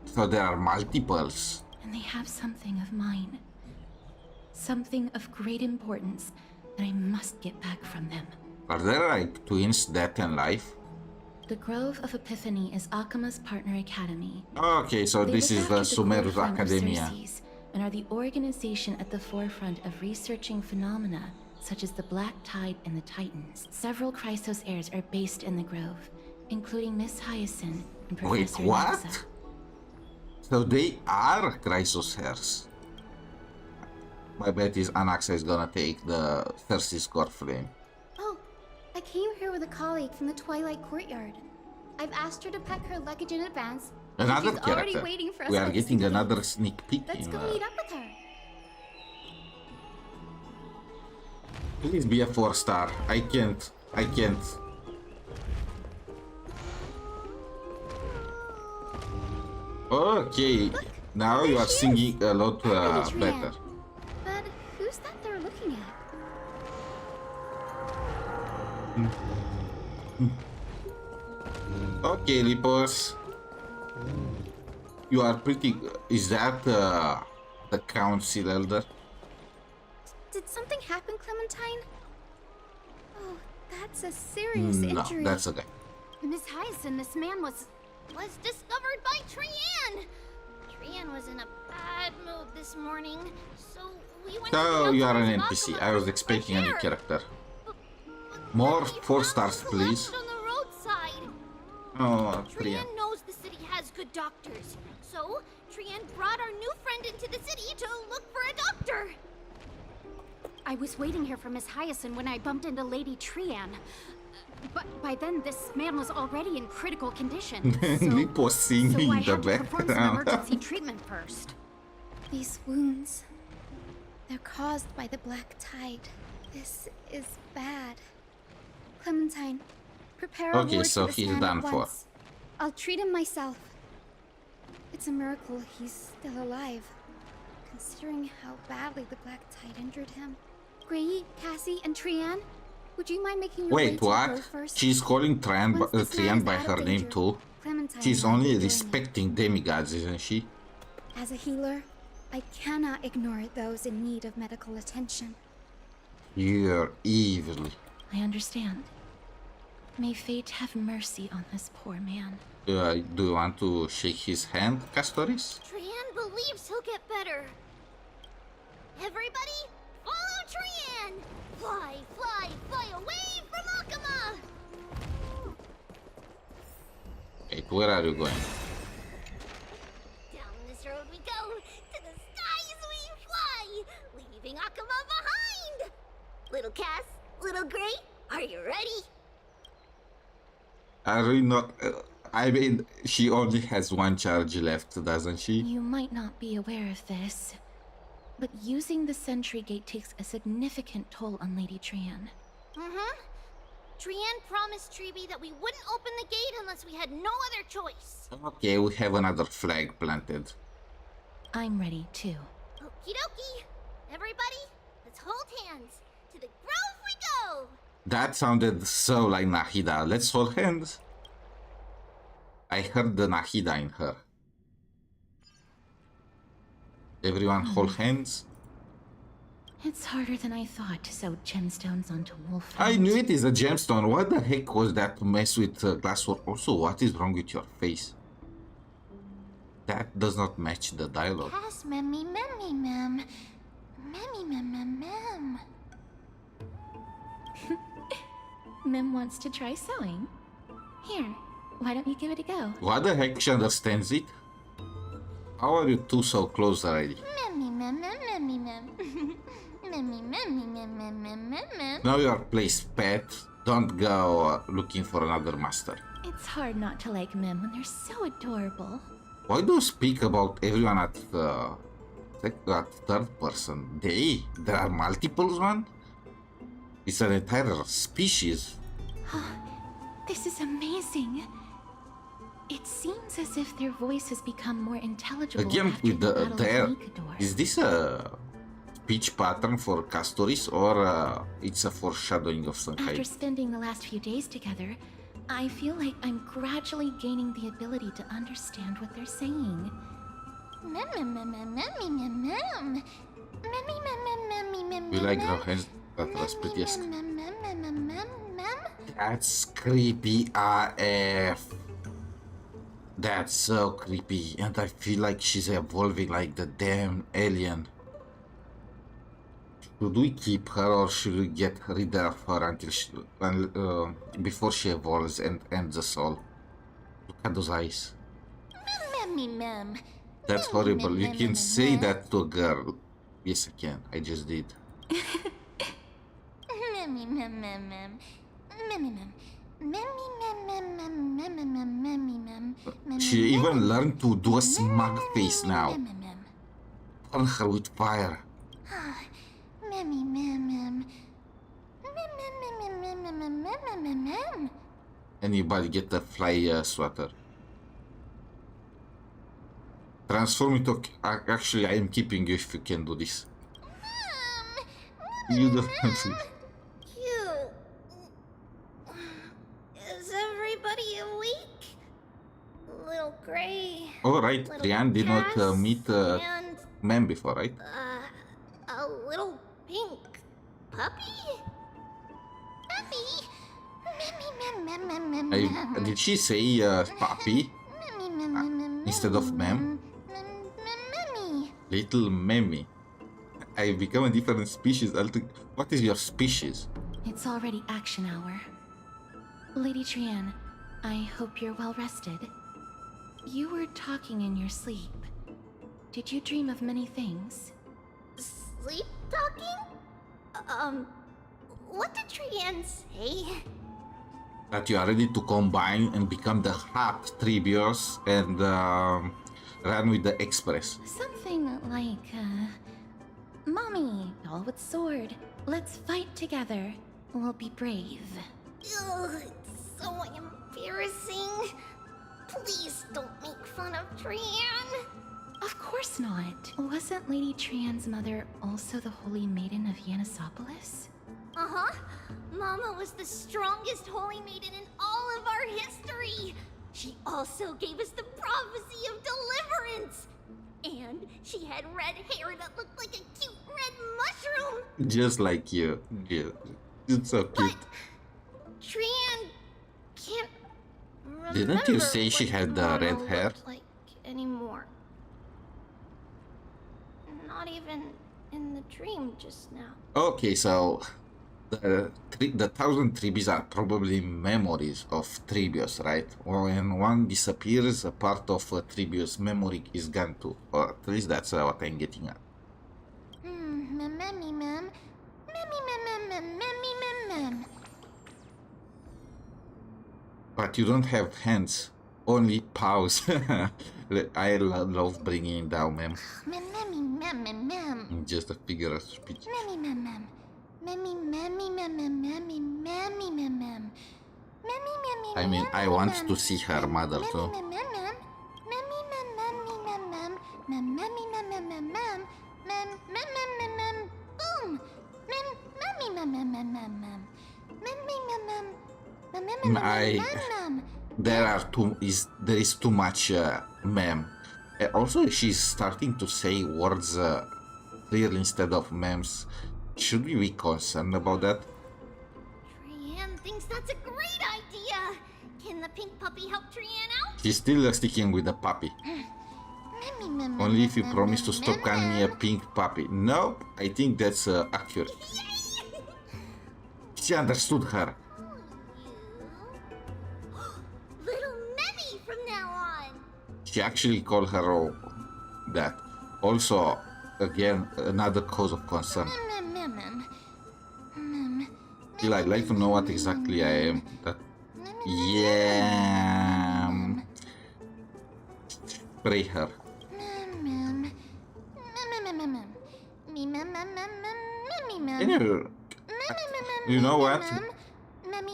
so there are multiples. and they have something of mine. Something of great importance that I must get back from them. Are there like twins, death and life? The Grove of Epiphany is Akama's partner academy. Okay, so They this look is the after core Sumerus flame of Academia. Cersei's and are the organization at the forefront of researching phenomena such as the Black Tide and the Titans. Several Chrysos heirs are based in the Grove, including Miss Hyacinth and Wait, Professor what? Anaxa. So they are Chrysos heirs. My bet is Anaxa is gonna take the Cersei's core flame. Oh, came here with a colleague from the Twilight Courtyard. I've asked her to pack her luggage in advance. Another She's already character. waiting for us We are at the getting city gate. another sneak peek Let's in. go meet up with her. Please be a 4-star. I can't. Okay, now you are singing a lot better. But who's that they're looking at? Okay, Lipos. You are pretty. Is that the council elder? Did something happen, Clementine? Oh, that's a serious No, injury. that's okay. Miss Hyacinth, this man was discovered by Trian. Trian was in a bad mood this morning, so we went So to you the are an outskirts of NPC. Apocalyptic I was expecting a new Shadow. character. More 4 stars, please. On the roadside. Oh, Trian. Trian knows the city has good doctors, so Trian brought our new friend into the city to look for a doctor. I was waiting here for Miss Hyacinth when I bumped into Lady Trian. But by then, this man was already in critical condition. Lipos singing so I in the had to perform some background. emergency treatment first. These wounds, they're caused by the black tide. This is bad. Clementine, prepare a Okay, ward so for this he's man done at for. once. I'll treat him myself. It's a miracle he's still alive, considering how badly the black tide injured him. Gray, Cassie, and Trian, would you mind making your way Wait, to the what? grove first? She's calling Once this man Trian is by out of her name danger, too? Clementine She's will be only doing it. respecting demigods, isn't she? As a healer, I cannot ignore those in need of medical attention. You're evil. I understand. May fate have mercy on this poor man. Do you want to shake his hand, Castoris? Trian believes he'll get better. Everybody, follow Trian! Fly, fly, fly away from Akama! Wait, where are you going? Down this road we go, to the skies we fly, leaving Akama behind! Little Cass, little Gray, are you ready? Are we not... I mean, she only has 1 charge left, doesn't she? You might not be aware of this, but using the sentry gate takes a significant toll on Lady Trian. Mm-hmm. Trian promised Treeby that we wouldn't open the gate unless we had no other choice. Okay, we have another flag planted. I'm ready too. Okie dokie. Everybody, let's hold hands. To the grove we go! That sounded so like Nahida. Let's hold hands. I heard the Nahida in her. Everyone hold hands. It's harder than I thought to sew gemstones onto wolf. I knew it is a gemstone. What the heck was that mess with glassware? Also, what is wrong with your face? That does not match the dialogue. Pass memmy memmy mem. Memmy mem mem mem. Mem wants to try sewing. Here, why don't you give it a go? What the heck? She understands it? How are you two so close already? Memmy mem mem memmy mem. Memmy memmy mem mem mem mem mem. Now you are placed pet. Don't go looking for another master. It's hard not to like Mem when they're so adorable. Why do you speak about everyone at third person? There are multiples, one? It's an entire species. This is amazing. It seems as if their voice has become more intelligible. Again after with the Battle of there. Nikador. Is this a speech pattern for Castoris or it's a foreshadowing of some After kind? spending the last few days together, I feel like I'm gradually gaining the ability to understand what they're saying. Mem mem mem mem memmy mem mem. Memmy mem mem memmy mem. You like her hands? That was pretty as... Mem mem mem mem mem mem. That's creepy AF. That's so creepy, and I feel like she's evolving like the damn alien. Should we keep her or should we get rid of her until she, before she evolves and ends us all? Look at those eyes. Memmy mem. That's horrible. You can say that to a girl. Yes, I can. I just did. Memmy mem mem mem. She even learned to do a smug face now. Burn her with fire. Anybody get a fly sweater? Transform into... Actually, I am keeping you if you can do this. You don't have to. Cute. Is everybody awake? Little Gray. Alright, Trian did not meet and Mem before, right? a little pink puppy? Puppy? Did she say puppy instead of Mem? Little Memmy. I become a different species. What is your species? It's already action hour. Lady Trian, I hope you're well rested. You were talking in your sleep. Did you dream of many things? Sleep talking? What did Trian say? That you are ready to combine and become the hot Trebios and run with the Express. Something like, Mommy, doll with sword. Let's fight together. We'll be brave. Ugh, it's so embarrassing. Please don't make fun of Trian. Of course not. Wasn't Lady Trian's mother also the Holy Maiden of Yanisopolis? Uh-huh. Mama was the strongest holy maiden in all of our history. She also gave us the prophecy of deliverance. And she had red hair that looked like a cute red mushroom. Just like you. Yeah. It's so cute. But Trian can't remember. Didn't you say she had red hair? Like anymore. Not even in the dream just now. Okay, so the 1,000 Trebies are probably memories of Trebios, right? When one disappears, a part of Trebios' memory is gone too. Or at least that's what I'm getting at. But you don't have hands, only paws. I love bringing down mem. Just a figure of speech. I mean, I want to see her mother too. There is too much mem. Also, she's starting to say words clearly instead of mems. Should we be concerned about that? Trian thinks that's a great idea. Can the pink puppy help Trian out? She's still sticking with the puppy. Only if you promise to stop calling me a pink puppy. Nope, I think that's accurate. She understood her. Little Memmy from now on. She actually called her that. Also, again, another cause of concern. Still, I'd like to know what exactly I am. Yeah. Spray her. You know what?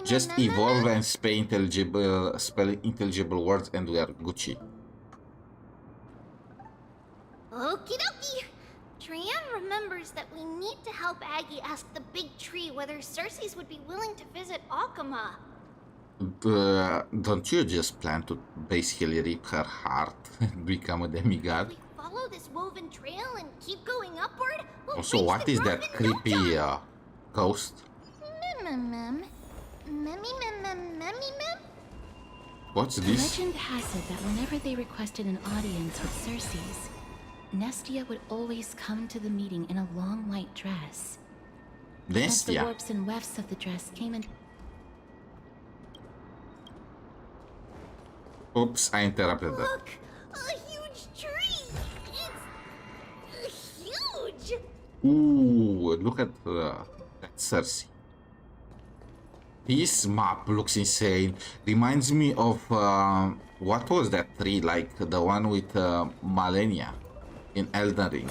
Just evolve and spell intelligible words and we are Gucci. Okie dokie. Trian remembers that we need to help Aggie ask the big tree whether Cersei's would be willing to visit Akama. Don't you just plan to basically rip her heart and become a demigod? We follow this woven trail and keep going upward. We'll Also, what is that creepy ghost? What's this? Legend has it that whenever they requested an audience with Cersei's, Nestia would always come to the meeting in a long white dress. As the Nestia? warps and wefts of the dress came in... Oops, I interrupted that. Look! A huge tree! It's huge! Ooh, look at that Cersei. This map looks insane. Reminds me of what was that tree? Like the one with Malenia in Elden Ring.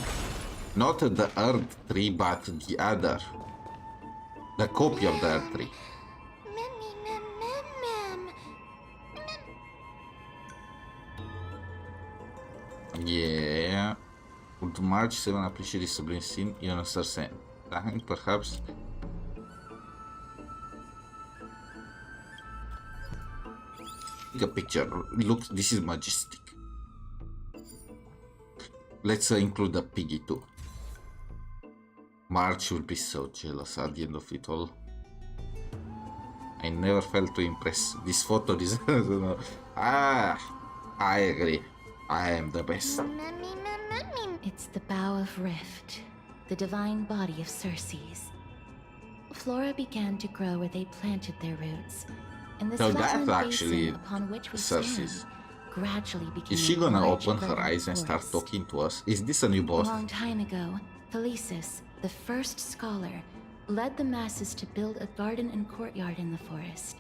Not the Earth tree, but the other. The copy of the Earth tree. Yeah. Would March 7 appreciate this sublime scene in a certain time, perhaps? Take a picture. Look, this is majestic. Let's include the piggy too. March will be so jealous at the end of it all. I never failed to impress. This photo deserves. I agree. I am the best. It's the Bough of Rift, the divine body of Circe's. Flora began to grow where they planted their roots, and the So that's flatland actually basin upon which we Circe's. stand gradually became Is she a gonna large open her verdant eyes and start forest. talking to us? Is this a new A boss? long time ago, Thelesis, the first scholar, led the masses to build a garden and courtyard in the forest,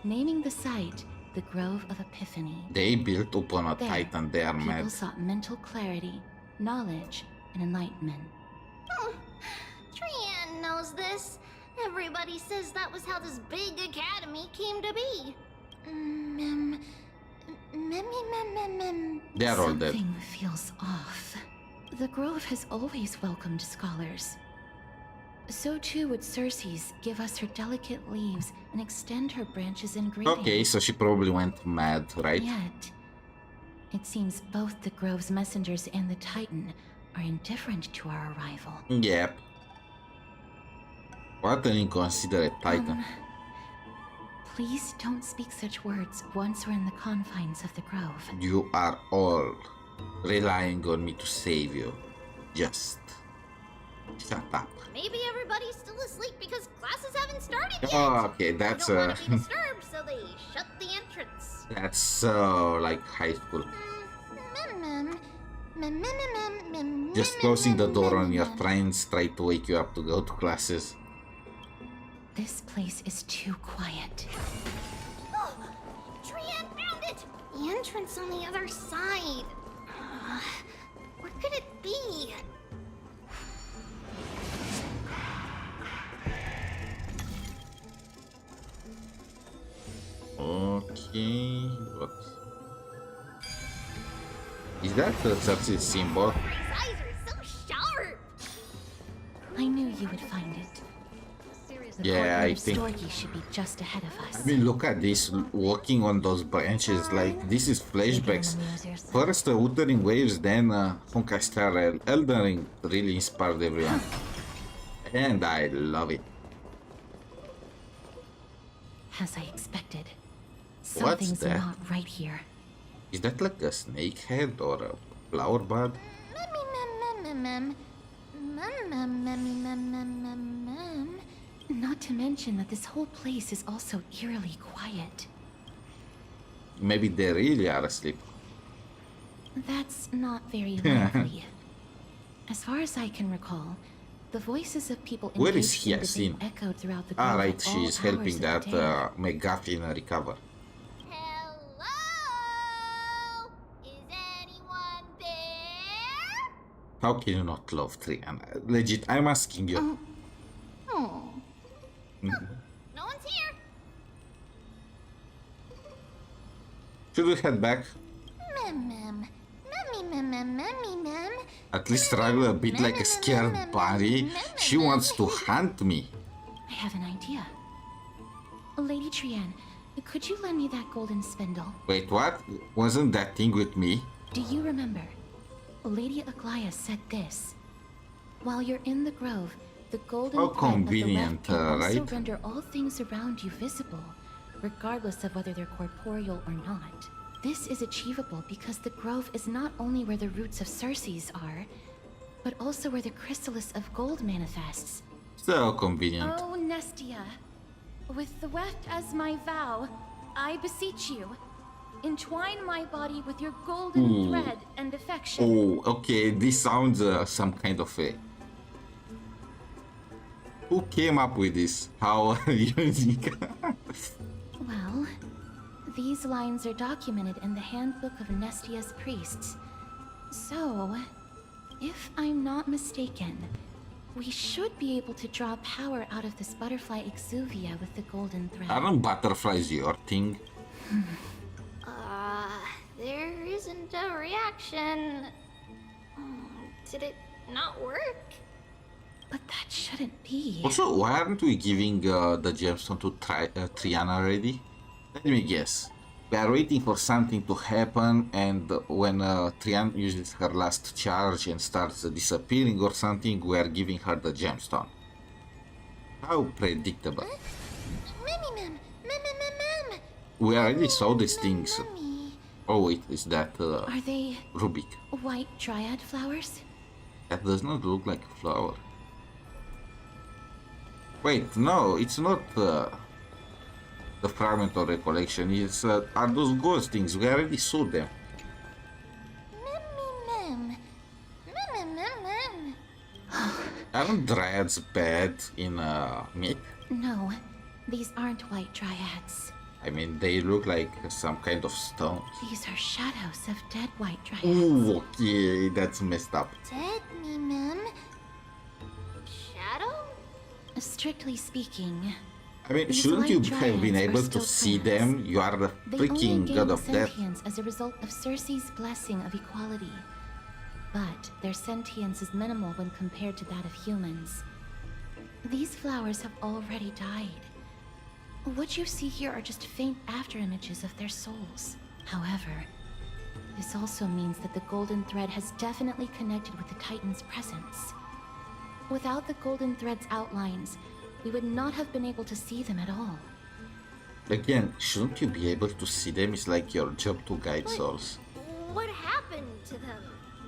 naming the site the Grove of Epiphany. They built upon a There, titan. They are people mad. sought mental clarity, knowledge, and enlightenment. Trian knows this. Everybody says that was how this big academy came to be. They are all dead. Something feels off. The Grove has always welcomed scholars. So too would Circe's give us her delicate leaves and extend her branches in greeting. Okay, so she probably went mad, right? Yet, it seems both the Grove's messengers and the Titan are indifferent to our arrival. Yep. What an inconsiderate titan. Please don't speak such words once we're in the confines of the Grove. You are all relying on me to save you. Just shut up. Maybe everybody's still asleep because classes haven't started yet. Oh, okay, that's They don't want to be disturbed, so they shut the entrance. that's so like high school. Just closing the door on your friends try to wake you up to go to classes. This place is too quiet. Oh, Trian found it! The entrance on the other side. Where could it be? Okay, what? Is that the Circe's symbol? His eyes are so sharp! I knew you would find it. The Yeah, courtyard I of think. Storky should be just ahead of us. I mean, look at this, walking on those branches, like, this is flashbacks. First Wuthering Waves, then Honkai Star Rail. Elden Ring really inspired everyone. And I love it. As I expected. What's Something's that? not right here. Is that like a snake head or a flower bud? Not to mention that this whole place is also eerily quiet. Maybe they really are asleep. That's not very likely. As far as I can recall, the voices of people Where is engaged in debate Hyacinth? echoed throughout the Ah, grove right, at all she is helping hours that of the day. McGuffin recover. Hello? Is anyone there? How can you not love Trian? Legit, I'm asking you. Oh, Mhm. no one's here. Should we head back? Mem. At least struggle a bit like a scared bunny. She wants to hunt me. I have an idea. Lady Trian, could you lend me that golden spindle? Wait, what? Wasn't that thing with me? Do you remember? Lady Aglaya said this. While you're in the grove, the golden How thread of the convenient, weft can also right? render all things around you visible, regardless of whether they're corporeal or not. This is achievable because the grove is not only where the roots of Circe's are, but also where the chrysalis of gold manifests. So convenient. Oh, Nestia, with the weft as my vow, I beseech you, entwine my body with your golden Ooh. thread and affection. Oh, okay, this sounds some kind of a... Who came up with this? How unique. These lines are documented in the Handbook of Nestia's Priests. So, if I'm not mistaken, we should be able to draw power out of this butterfly exuvia with the golden thread. Aren't butterflies your thing? There isn't a reaction. Did it not work? But that shouldn't be. Also, why aren't we giving the gemstone to Triana already? Let me guess. We are waiting for something to happen, and when Triana uses her last charge and starts disappearing or something, we are giving her the gemstone. How predictable. We already saw these things. Oh wait, is that Are they Rubik? white dryad flowers? That does not look like a flower. Wait, no, it's not the fragment of recollection. It's are those ghost things? We already saw them. Aren't dryads bad in myth? No, these aren't white dryads. I mean, they look like some kind of stone. These are shadows of dead white dryads. Ooh, okay, that's messed up. Dead me, ma'am. Shadow? Strictly speaking, I mean, these shouldn't you white have been dryads able are to still see twins. them? You are the They freaking only god gain of death. sentience as a result of Circe's blessing of equality. But their sentience is minimal when compared to that of humans. These flowers have already died. What you see here are just faint afterimages of their souls. However, this also means that the golden thread has definitely connected with the Titan's presence. Without the golden thread's outlines, we would not have been able to see them at all. Again, shouldn't you be able to see them? It's like your job to guide souls. What happened to them?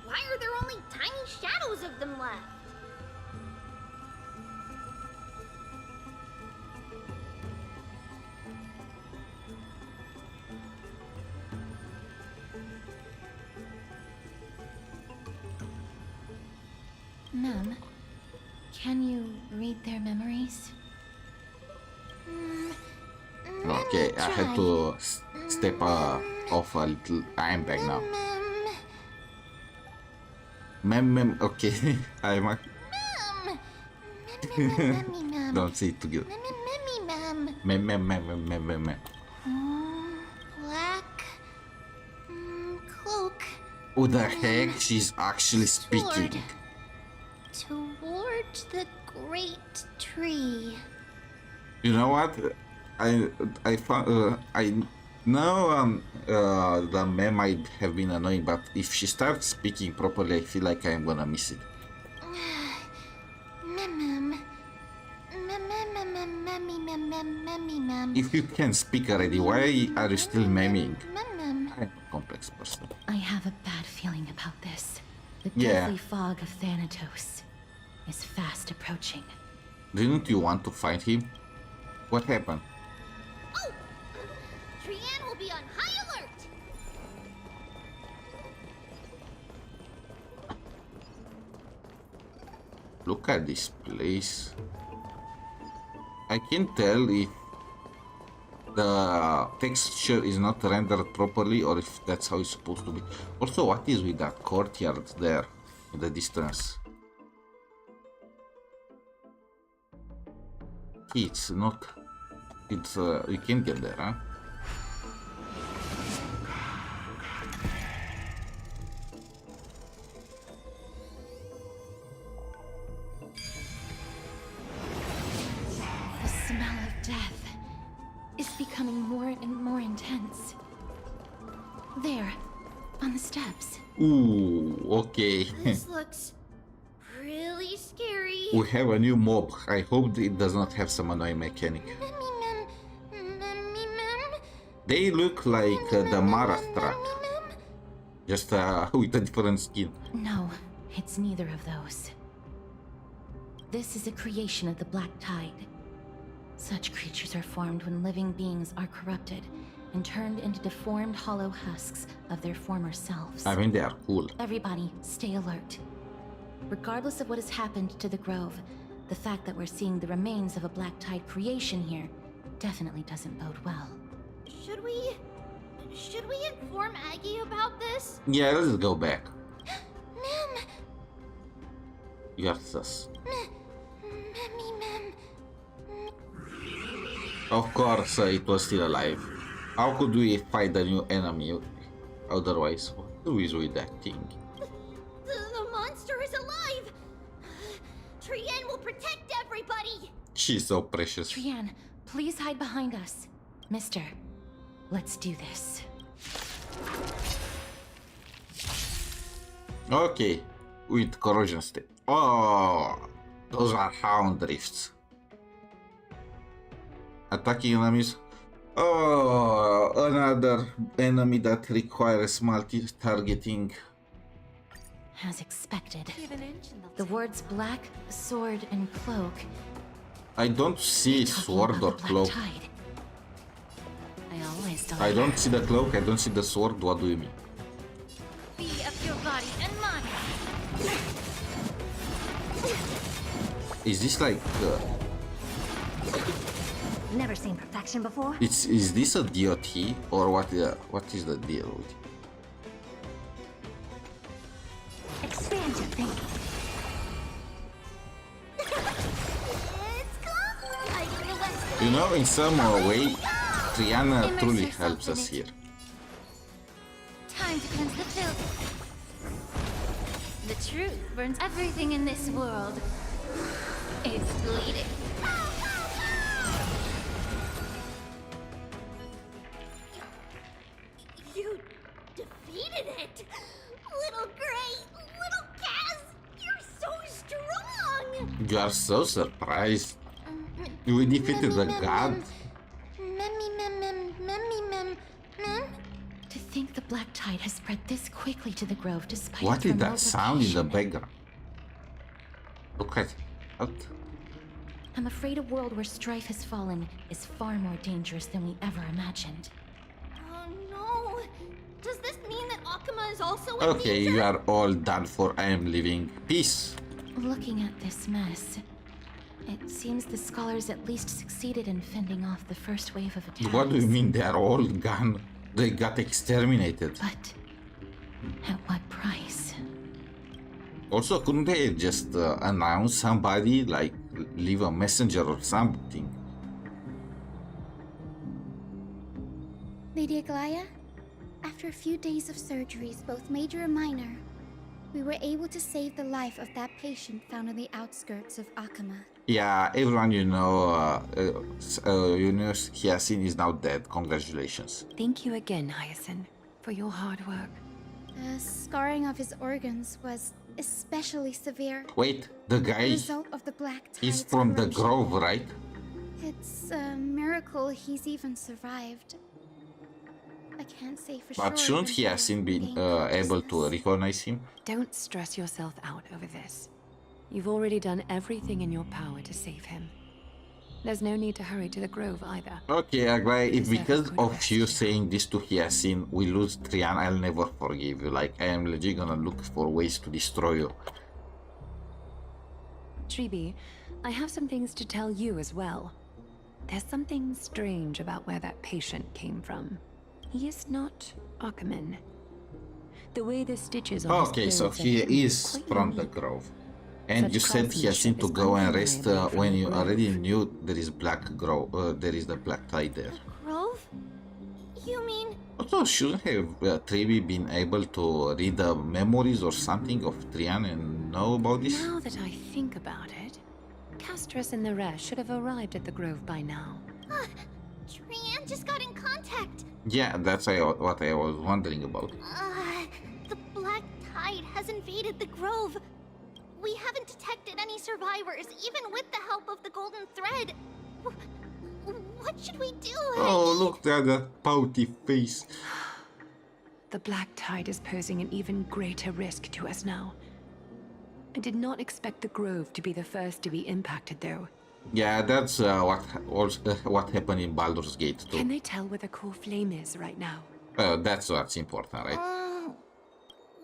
Why are there only tiny shadows of them left? Ma'am, can you read their memories? Okay, I had to step off a little. I am back now. Mem, okay. I'm a... Don't say it together. Mem. Black cloak. Who the heck? She's actually speaking. Toward the great tree. You know what? I found I know the meme might have been annoying, but if she starts speaking properly, I feel like I'm gonna miss it. If you can speak already, why are you still memeing? I'm a complex person. I have a bad feeling about this. The Yeah. deathly fog of Thanatos is fast approaching. Didn't you want to find him? What happened? Oh! Trian will be on high alert! Look at this place. I can tell if the texture is not rendered properly or if that's how it's supposed to be. Also, what is with that courtyard there in the distance? It's not... It's... we can get there, huh? The smell of death is becoming more and more intense. There, on the steps. Ooh, okay. This looks really scary. We have a new mob. I hope it does not have some annoying mechanic. They look like the Marathrak. Just with a different skin. No, it's neither of those. This is a creation of the Black Tide. Such creatures are formed when living beings are corrupted and turned into deformed hollow husks of their former selves. I mean, they are cool. Everybody, stay alert. Regardless of what has happened to the Grove, the fact that we're seeing the remains of a Black Tide creation here definitely doesn't bode well. Should we should we inform Aggie about this? Yeah, let's go back. Ma'am. You're sus. Ma'am. Of course, it was still alive. How could we fight a new enemy otherwise? Who is with that thing? The monster is alive! Trienne will protect everybody! She's so precious. Trienne, please hide behind us. Mister, let's do this. Okay, with corrosion state. Oh, those are hound drifts. Attacking enemies. Oh, another enemy that requires multi-targeting. As expected. The words black, sword, and cloak. I don't see sword or cloak. I always thought. I don't see the cloak, I don't see the sword. What do you mean? Be of your body and mine. Is this like... Never seen perfection before. Is this a DOT or what is the deal with it? Expand your thinking. You know, in some way, Triana truly helps us here. Time to cleanse the filth. The truth burns everything in this world. It's bleeding. You defeated it! Little Gray, little Cass, you're so strong! You are so surprised. We defeated the god. To think the black tide has spread this quickly to the grove despite What its is remote that sound in the location. background? Look at it. I'm afraid a world where strife has fallen is far more dangerous than we ever imagined. Oh no! Does this mean that Akama is also in Okay, danger? you are all done for. I am leaving. Peace. Looking at this mess, it seems the scholars at least succeeded in fending off the first wave of attacks. What do you mean they are all gone? They got exterminated. But at what price? Also, couldn't they just announce somebody, like leave a messenger or something? Lady Aglaya, after a few days of surgeries, both major and minor, we were able to save the life of that patient found on the outskirts of Akama. Yeah, everyone you know Hyacinth is now dead. Congratulations. Thank you again, Hyacinth, for your hard work. The scarring of his organs was especially severe. Wait, the guy Result of the black is tide's from the corrosion. grove, right? It's a miracle he's even survived. I can't say for sure. But shouldn't Hyacinth be able to recognize him? Don't stress yourself out over this. You've already done everything in your power to save him. There's no need to hurry to the grove either. Okay, Aglaia, if Deserve a because good of rest. you saying this to Hyacinth, we lose Trian, I'll never forgive you. Like, I am legit gonna look for ways to destroy you. Tribi, I have some things to tell you as well. There's something strange about where that patient came from. He is not Akaman. The way the stitches on his Okay, so clothes are he hidden is quite from the unique. grove. And Such you said Hyacinth to craftsmanship go is and rest undeniably from when the you grove. already knew there is there is the black tide there. Grove? You mean... Also, shouldn't have Tribi been able to read the memories or something of Trian and know about this? Now that I think about it, Castris and the rest should have arrived at the grove by now. Trian just got in contact. Yeah, that's what I was wondering about. The black tide has invaded the grove. We haven't detected any survivors, even with the help of the golden thread. What should we do? Oh, look at that pouty face. The black tide is posing an even greater risk to us now. I did not expect the grove to be the first to be impacted, though. Yeah, that's what happened in Baldur's Gate too. Can they tell where the core flame is right now? That's what's important, right?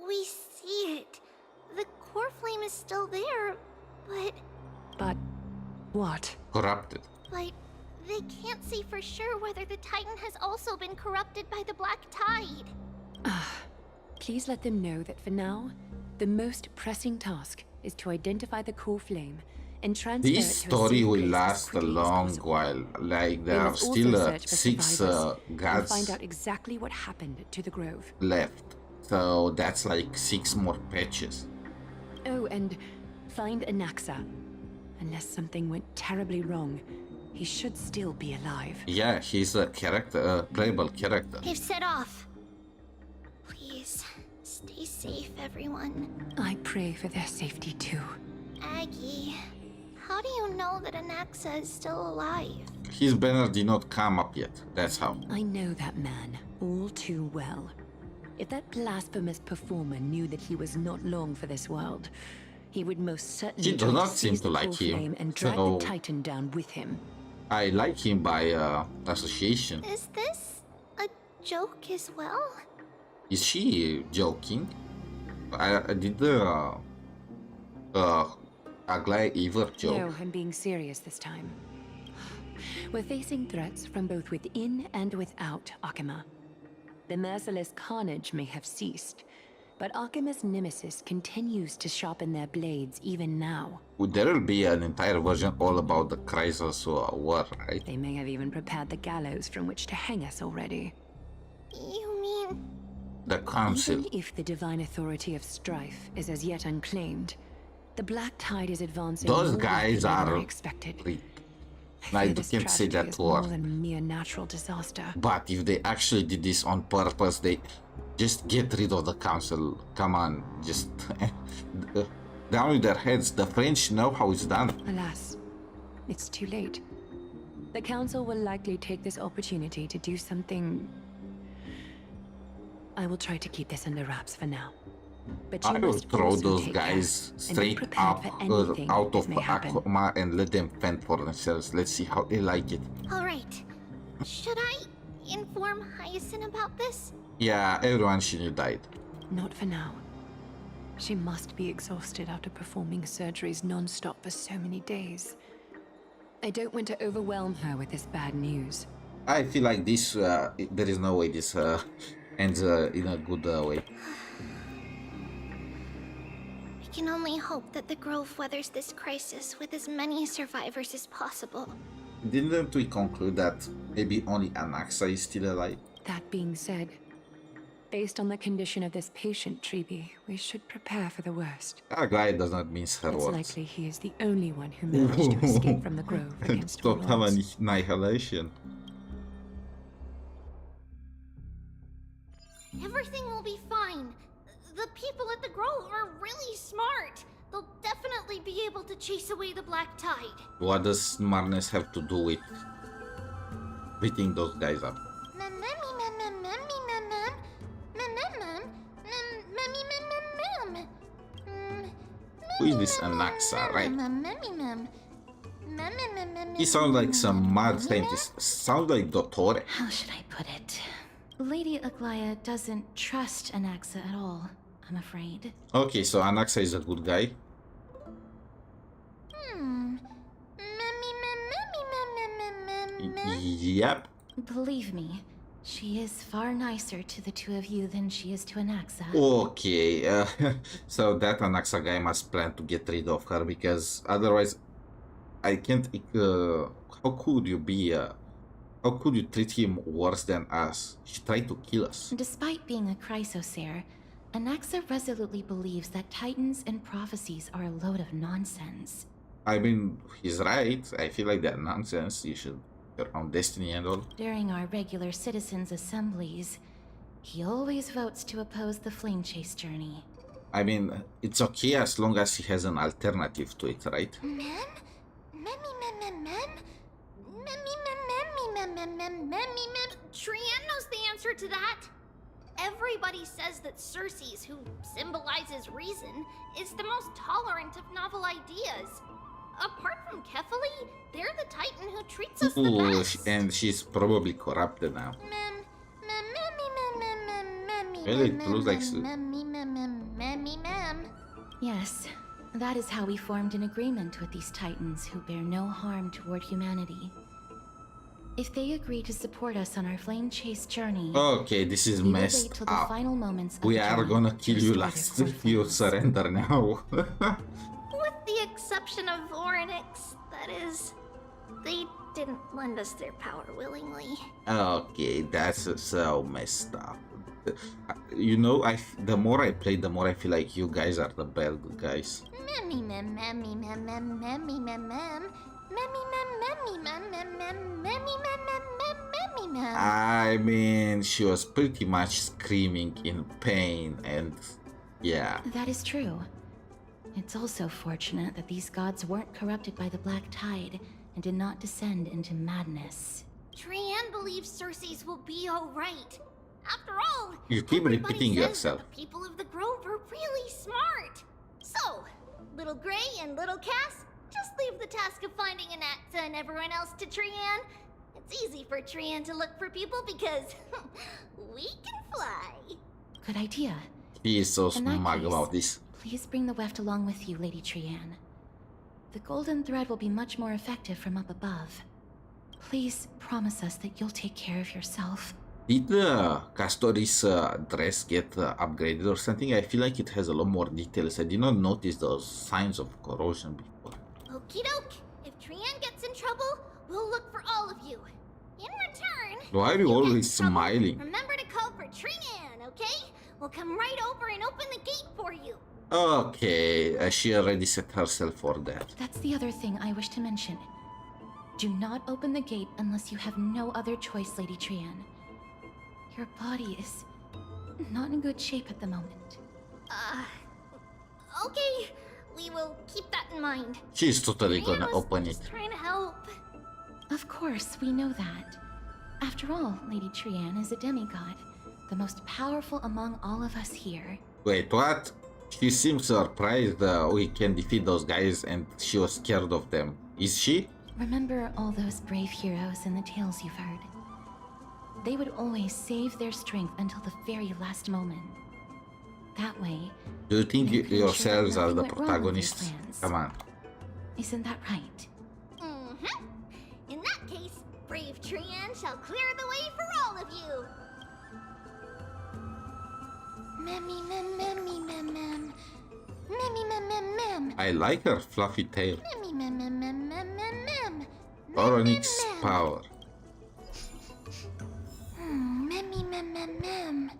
We see it. The core flame is still there, but... But... what? Corrupted. But they can't say for sure whether the Titan has also been corrupted by the Black Tide. Please let them know that for now, the most pressing task is to identify the core flame and transfer This it to a story safe will place as last a quickly as long possible. while. Like, We there are must also still search for 6 survivors and gods find out exactly what happened to the grove. left. So that's like 6 more patches. Oh, and find Anaxa. Unless something went terribly wrong, he should still be alive. Yeah, he's a character, a playable character. They've set off. Please, stay safe, everyone. I pray for their safety too. Aggie, how do you know that Anaxa is still alive? His banner did not come up yet, that's how. I know that man all too well. If that blasphemous performer knew that he was not long for this world, he would most certainly He does not seize seem to the like core flame him, and drag so the Titan down with him. I like him by association. Is this a joke as well? Is she joking? Did Aglaia ever joke? No, I'm being serious this time. We're facing threats from both within and without Akima. The merciless carnage may have ceased, but Akima's nemesis continues to sharpen their blades even now. There will be an entire version all about the Crisis War, right? They may have even prepared the gallows from which to hang us already. You mean... The Council. Even if the divine authority of strife is as yet unclaimed, the Black Tide is advancing. Those more guys rapidly than are... I expected. I This can't say tragedy that is more word. than a mere natural disaster. But if they actually did this on purpose, they just get rid of the council. Come on, just down with their heads. The French know how it's done. Alas, it's too late. The council will likely take this opportunity to do something. I will try to keep this under wraps for now. But you I will must throw also those take guys care and be straight prepared up for anything out that of may happen. Akuma and let them fend for themselves. Let's see how they like it. Alright. Should I inform Hyacinth about this? Yeah, everyone she knew died. Not for now. She must be exhausted after performing surgeries non-stop for so many days. I don't want to overwhelm her with this bad news. I feel like this, there is no way this ends in a good way. We can only hope that the Grove weathers this crisis with as many survivors as possible. Didn't we conclude that maybe only Anaxa is still alive? That being said, based on the condition of this patient, Tribi, we should prepare for the worst. Aglaia does not mince her It's words. likely he is the only one who managed to escape from the Grove against all Total odds. annihilation. Everything will be fine. The people at the Grove are really smart. They'll definitely be able to chase away the Black Tide. What does smartness have to do with beating those guys up? Who is this Anaxa, right? He sounds like some mad scientist. Sounds like Dottore. How should I put it? Lady Aglaia doesn't trust Anaxa at all, I'm afraid. Okay, so Anaxa is a good guy. Yep. Believe me, she is far nicer to the two of you than she is to Anaxa. Okay, so that Anaxa guy must plan to get rid of her, because otherwise I can't... how could you be... how could you treat him worse than us? She tried to kill us. Despite being a Chrysosaur, Anaxa resolutely believes that Titans and prophecies are a load of nonsense. I mean, he's right. I feel like that nonsense. You should your own destiny and all. During our regular citizens' assemblies, he always votes to oppose the flame chase journey. I mean, it's okay as long as he has an alternative to it, right? Trian knows the answer to that. Everybody says that Circes, who symbolizes reason, is the most tolerant of novel ideas. Apart from Kefali, they're the Titan who treats us the Ooh, best. and she's probably corrupted now. Really, it looks like so. Yes, that is how we formed an agreement with these Titans who bear no harm toward humanity. If they agree to support us on our flame chase journey, Okay, this is we will wait messed till the up. final moments of We the are journey gonna to kill you restore their last core if you flames. surrender now. With the exception of Oryx, that is. They didn't lend us their power willingly. Okay, that's so messed up. You know, the more I play, the more I feel like you guys are the bad guys. Memmy mem memmy mem mem memmy mem mem. Memmy mem memmy mem mem mem memmy mem mem mem memmy mem. I mean, she was pretty much screaming in pain and yeah. That is true. It's also fortunate that these gods weren't corrupted by the Black Tide and did not descend into madness. Trian believes Circe's will be alright. After all, You keep everybody repeating says yourself. that the people of the Grove are really smart. So, Little Gray and Little Cass, just leave the task of finding Anaxa and everyone else to Trian. It's easy for Trian to look for people because we can fly. Good idea. He is so In that smug case, about this. Please bring the weft along with you, Lady Trian. The golden thread will be much more effective from up above. Please promise us that you'll take care of yourself. Did Castori's dress get upgraded or something? I feel like it has a lot more details. I did not notice those signs of corrosion before. Okie doke. If Trian gets in trouble, we'll look for all of you. In return, Why are you always smiling? remember to call for Trian, okay? We'll come right over and open the gate for you. Okay, she already set herself for that. That's the other thing I wish to mention. Do not open the gate unless you have no other choice, Lady Trian. Your body is not in good shape at the moment. Okay. We will keep that in mind. She's totally gonna Trian was open it. just trying to help. Of course, we know that. After all, Lady Trian is a demigod, the most powerful among all of us here. Wait, what? She seems surprised we can defeat those guys and she was scared of them. Is she? Remember all those brave heroes in the tales you've heard? They would always save their strength until the very last moment. That way, Do you think they could ensure yourselves that are the nothing went wrong with their protagonists? plans. Come on. Isn't that right? Mm-hmm. In that case, brave Trian shall clear the way for all of you. Memmy mem memmy mem mem. Memmy mem mem mem. I like her fluffy tail. Memmy mem mem mem mem mem mem. Oronix power. Memmy mem mem mem.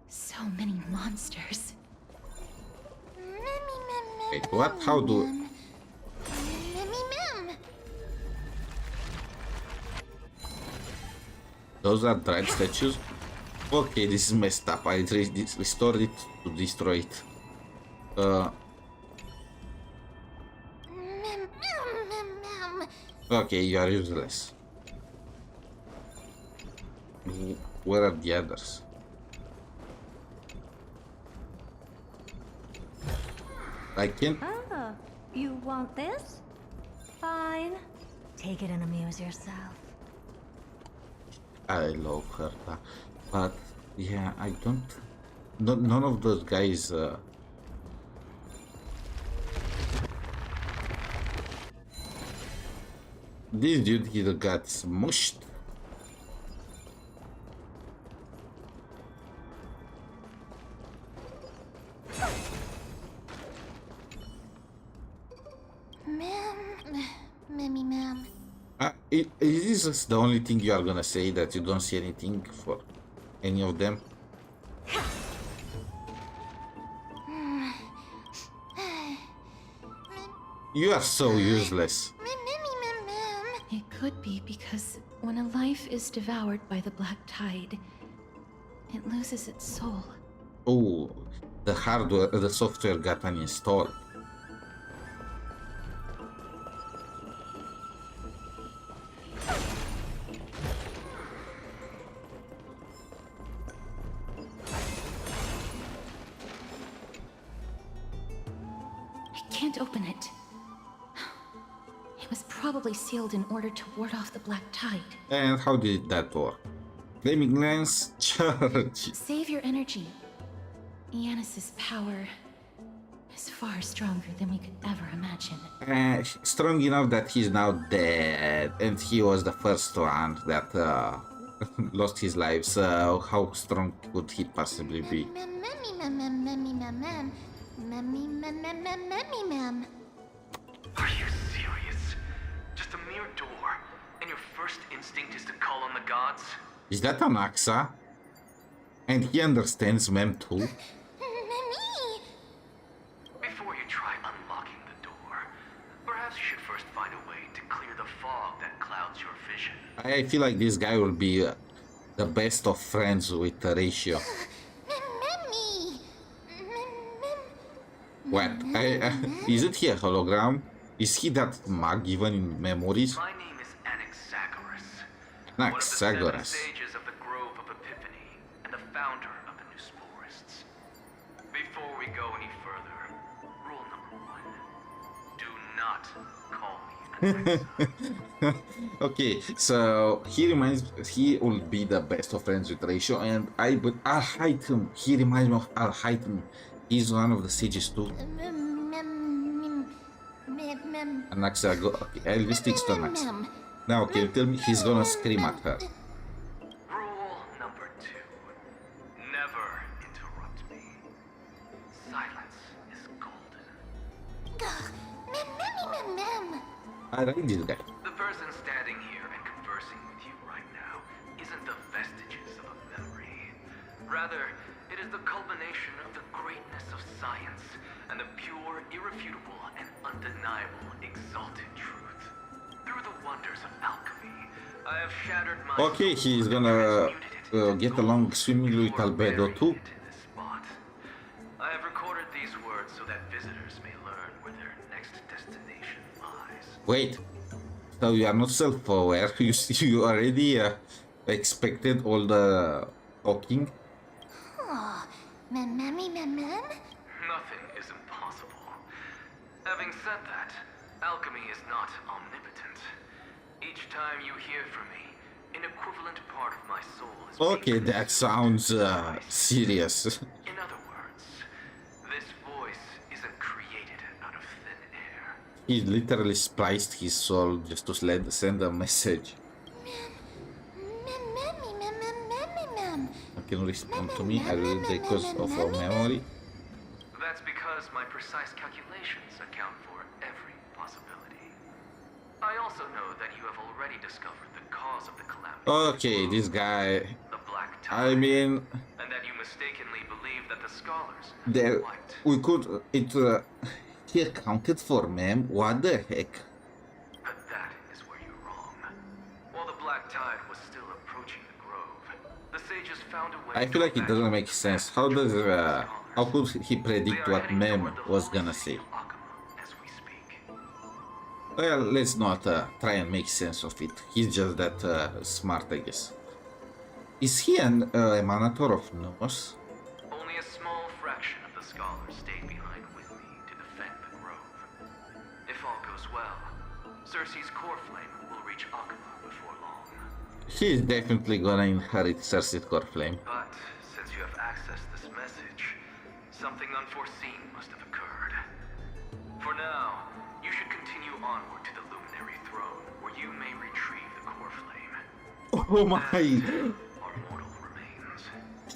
So many monsters. Memmy mem mem. Wait, what? How do... Memmy mem. Those are dried statues? Okay, this is messed up. I restored it to destroy it. Mem mem mem mem. Okay, you are useless. Where are the others? I can't... Oh, you want this? Fine. Take it and amuse yourself. I love her, but yeah, I don't... none of those guys... This dude either got smushed. Memmy mem. Is this the only thing you are gonna say, that you don't see anything for any of them? You are so useless. It could be because when a life is devoured by the Black Tide, it loses its soul. Oh, the hardware, the software got uninstalled. I can't open it. It was probably sealed in order to ward off the Black Tide. And how did that work? Flaming Lance Charge. Save your energy. Yanis's power is far stronger than we could ever imagine. Strong enough that he's now dead, and he was the first one that lost his life. So how strong could he possibly be? Are you serious? Just a mere door, and your first instinct is to call on the gods? Is that Anaxa? And he understands mem too? Before you try unlocking the door, perhaps you should first find a way to clear the fog that clouds your vision. I feel like this guy will be the best of friends with Ratio. What? Isn't he a hologram? Is he that mug even in memories? My name is Anaxagoras. Anaxagoras. One of the 7 sages of the Grove of Epiphany, and the founder of the Newsporists. Before we go any further, rule number 1. Do not call me Anaxa. Okay, so he will be the best of friends with Ratio, and Al-Haytham. He reminds me of Al-Haytham. He's one of the sages too. Anaxa, go. Okay, I'll stick to Anaxa. Now, can you tell me he's gonna scream at her? Rule number 2. Never interrupt me. Silence is golden. I like this guy. The person standing here and conversing with you right now isn't the vestiges of a memory. Rather, it is the culmination of the greatness of science and the pure, irrefutable, and undeniable exalted truth. Through the wonders of alchemy, I have shattered my Okay, he's gonna get along swimmingly with Albedo too. I have recorded these words so that visitors may learn where their next destination lies. Wait, so you are not self-aware? You already expected all the talking? Nothing is impossible. Having said that, alchemy is not omnipotent. Each time you hear from me, an equivalent part of my soul is Okay, that sounds serious. In other words, this voice isn't created out of thin air. He literally spliced his soul just to send a message. Can respond to me because of our memory. That's because my precise calculations account for every possibility. I also know that you have already discovered the cause of the calamity. Okay, this guy. The Black Tide. I mean, and that you mistakenly believe that the scholars there wiped. we could he accounted for mem. What the heck? But that is where you're wrong. While the Black Tide was still approaching the grove, the sages found a way. I feel like it doesn't make sense. How could he predict what Mem was gonna say? Well, let's not try and make sense of it. He's just that smart, I guess. Is he an emanator of Nomos? Only a small fraction of the scholars stayed behind with me to defend the grove. If all goes well, Cersei's core flame will reach Akuma before long. He's definitely gonna inherit Cersei's core flame. But since you have accessed this message, something unforeseen must have occurred. For now, you should continue onward to the Luminary Throne, where you may retrieve the core flame. Oh my!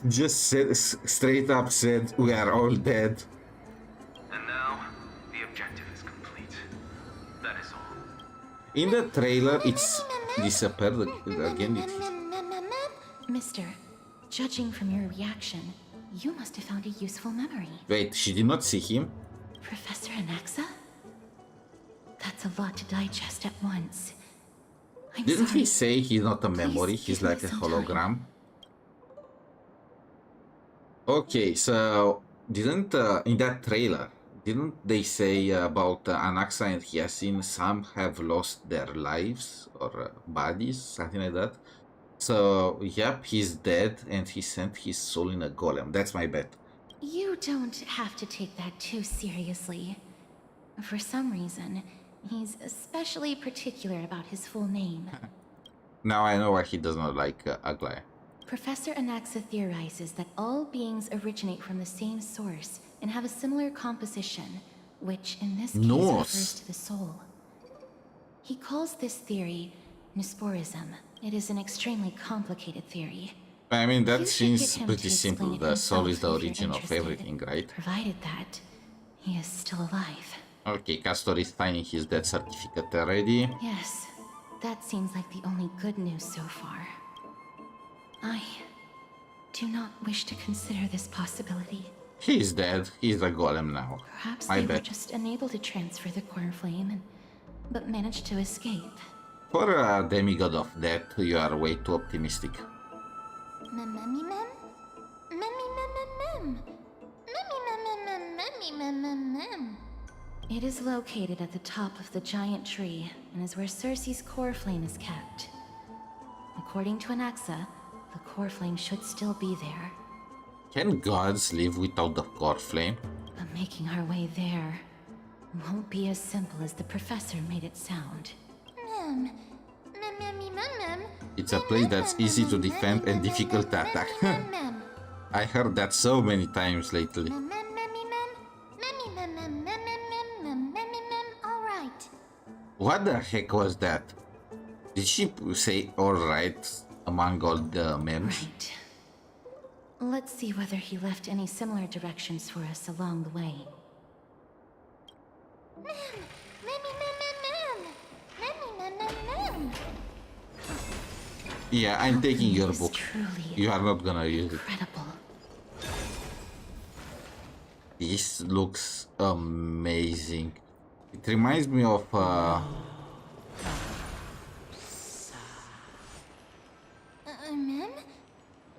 Just said, straight up said, we are all dead. And now, the objective is complete. That is all. In the trailer, it's disappeared again. Mister, judging from your reaction, you must have found a useful memory. Wait, she did not see him? Professor Anaxa? That's a lot to digest at once. Didn't he say he's not a memory, he's like a hologram? Okay, so didn't in that trailer, didn't they say about Anaxa and Hyacinth, some have lost their lives or bodies, something like that? So, yep, he's dead and he sent his soul in a golem. That's my bet. You don't have to take that too seriously. For some reason, he's especially particular about his full name. Now I know why he does not like Aglaya. Professor Anaxa theorizes that all beings originate from the same source, and have a similar composition, which in this case Nos. refers to the soul. He calls this theory Nesporism. It is an extremely complicated theory. I mean, that You should get seems him pretty to explain simple. it The soul is the himself if you're origin of interested, everything, right? provided that he is still alive. Okay, Castor is finding his death certificate already. Yes, that seems like the only good news so far. I do not wish to consider this possibility. He is dead. He's a golem now. Perhaps I they were bet. just unable to transfer the core flame, but managed to escape. For a demigod of death, you are way too optimistic. It is located at the top of the giant tree, and is where Circe's core flame is kept. According to Anaxa, the core flame should still be there. Can gods live without the core flame? But making our way there won't be as simple as the professor made it sound. It's a place that's easy to defend and difficult to attack. I heard that so many times lately. What the heck was that? Did she say alright among all the memes? Right. Let's see whether he left any similar directions for us along the way. Yeah, I'm taking your It's book. truly You are not gonna use it. incredible. This looks amazing. It reminds me of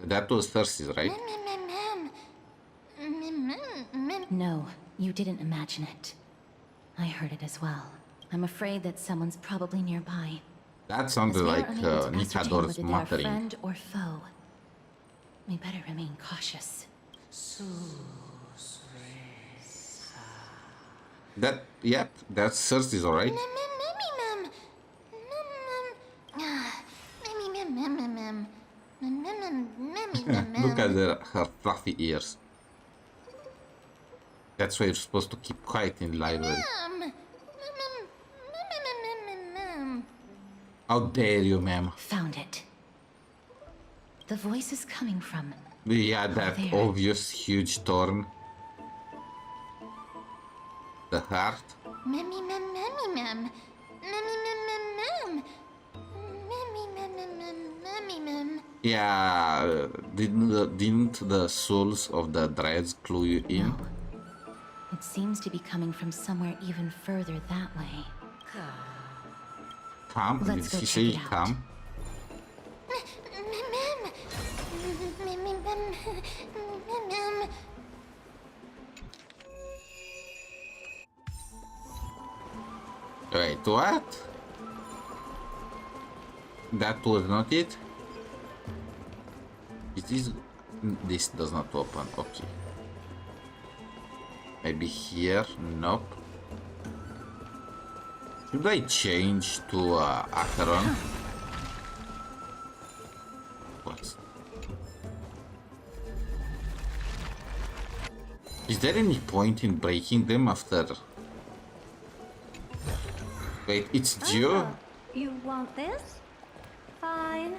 that was Thursdays, right? No, you didn't imagine it. I heard it as well. I'm afraid that someone's probably nearby. That sounded As we are like unable to ascertain Nikador's whether they are muttering. friend or foe, we better remain cautious. That, yep, that's Thursdays, alright? Look at her fluffy ears. That's why you're supposed to keep quiet in the library. How dare you, ma'am? Found it. The voice is coming from... Yeah, that there. obvious huge thorn. The heart. Yeah, didn't the souls of the dreads clue you in? No. It seems to be coming from somewhere even further that way. Come? Did Let's go he check say it out. come? Wait, what? That was not it? It is... This does not open, okay. Maybe here? Nope. Should I change to Acheron? What? Is there any point in breaking them after... Wait, it's Geo? Oh, you want this? Fine.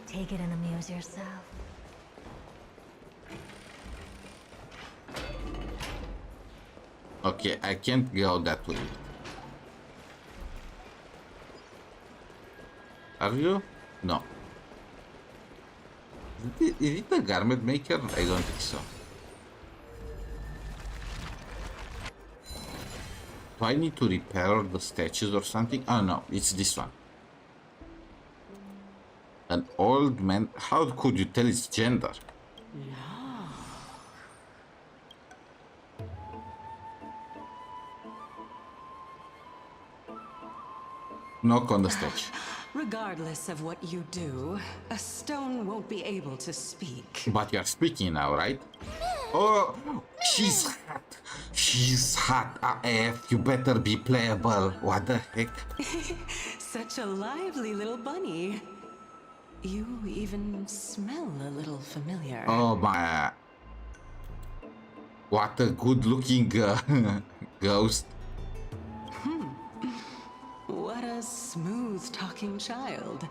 Take it and amuse yourself. Okay, I can't go that way. Are you? No. Is it a garment maker? I don't think so. Do I need to repair the statues or something? Oh no, it's this one. An old man. How could you tell its gender? Knock on the statue. Regardless of what you do, a stone won't be able to speak. But you're speaking now, right? Oh, she's hot. She's hot AF. You better be playable. What the heck? Such a lively little bunny. You even smell a little familiar. Oh my. What a good-looking ghost. What a smooth-talking child.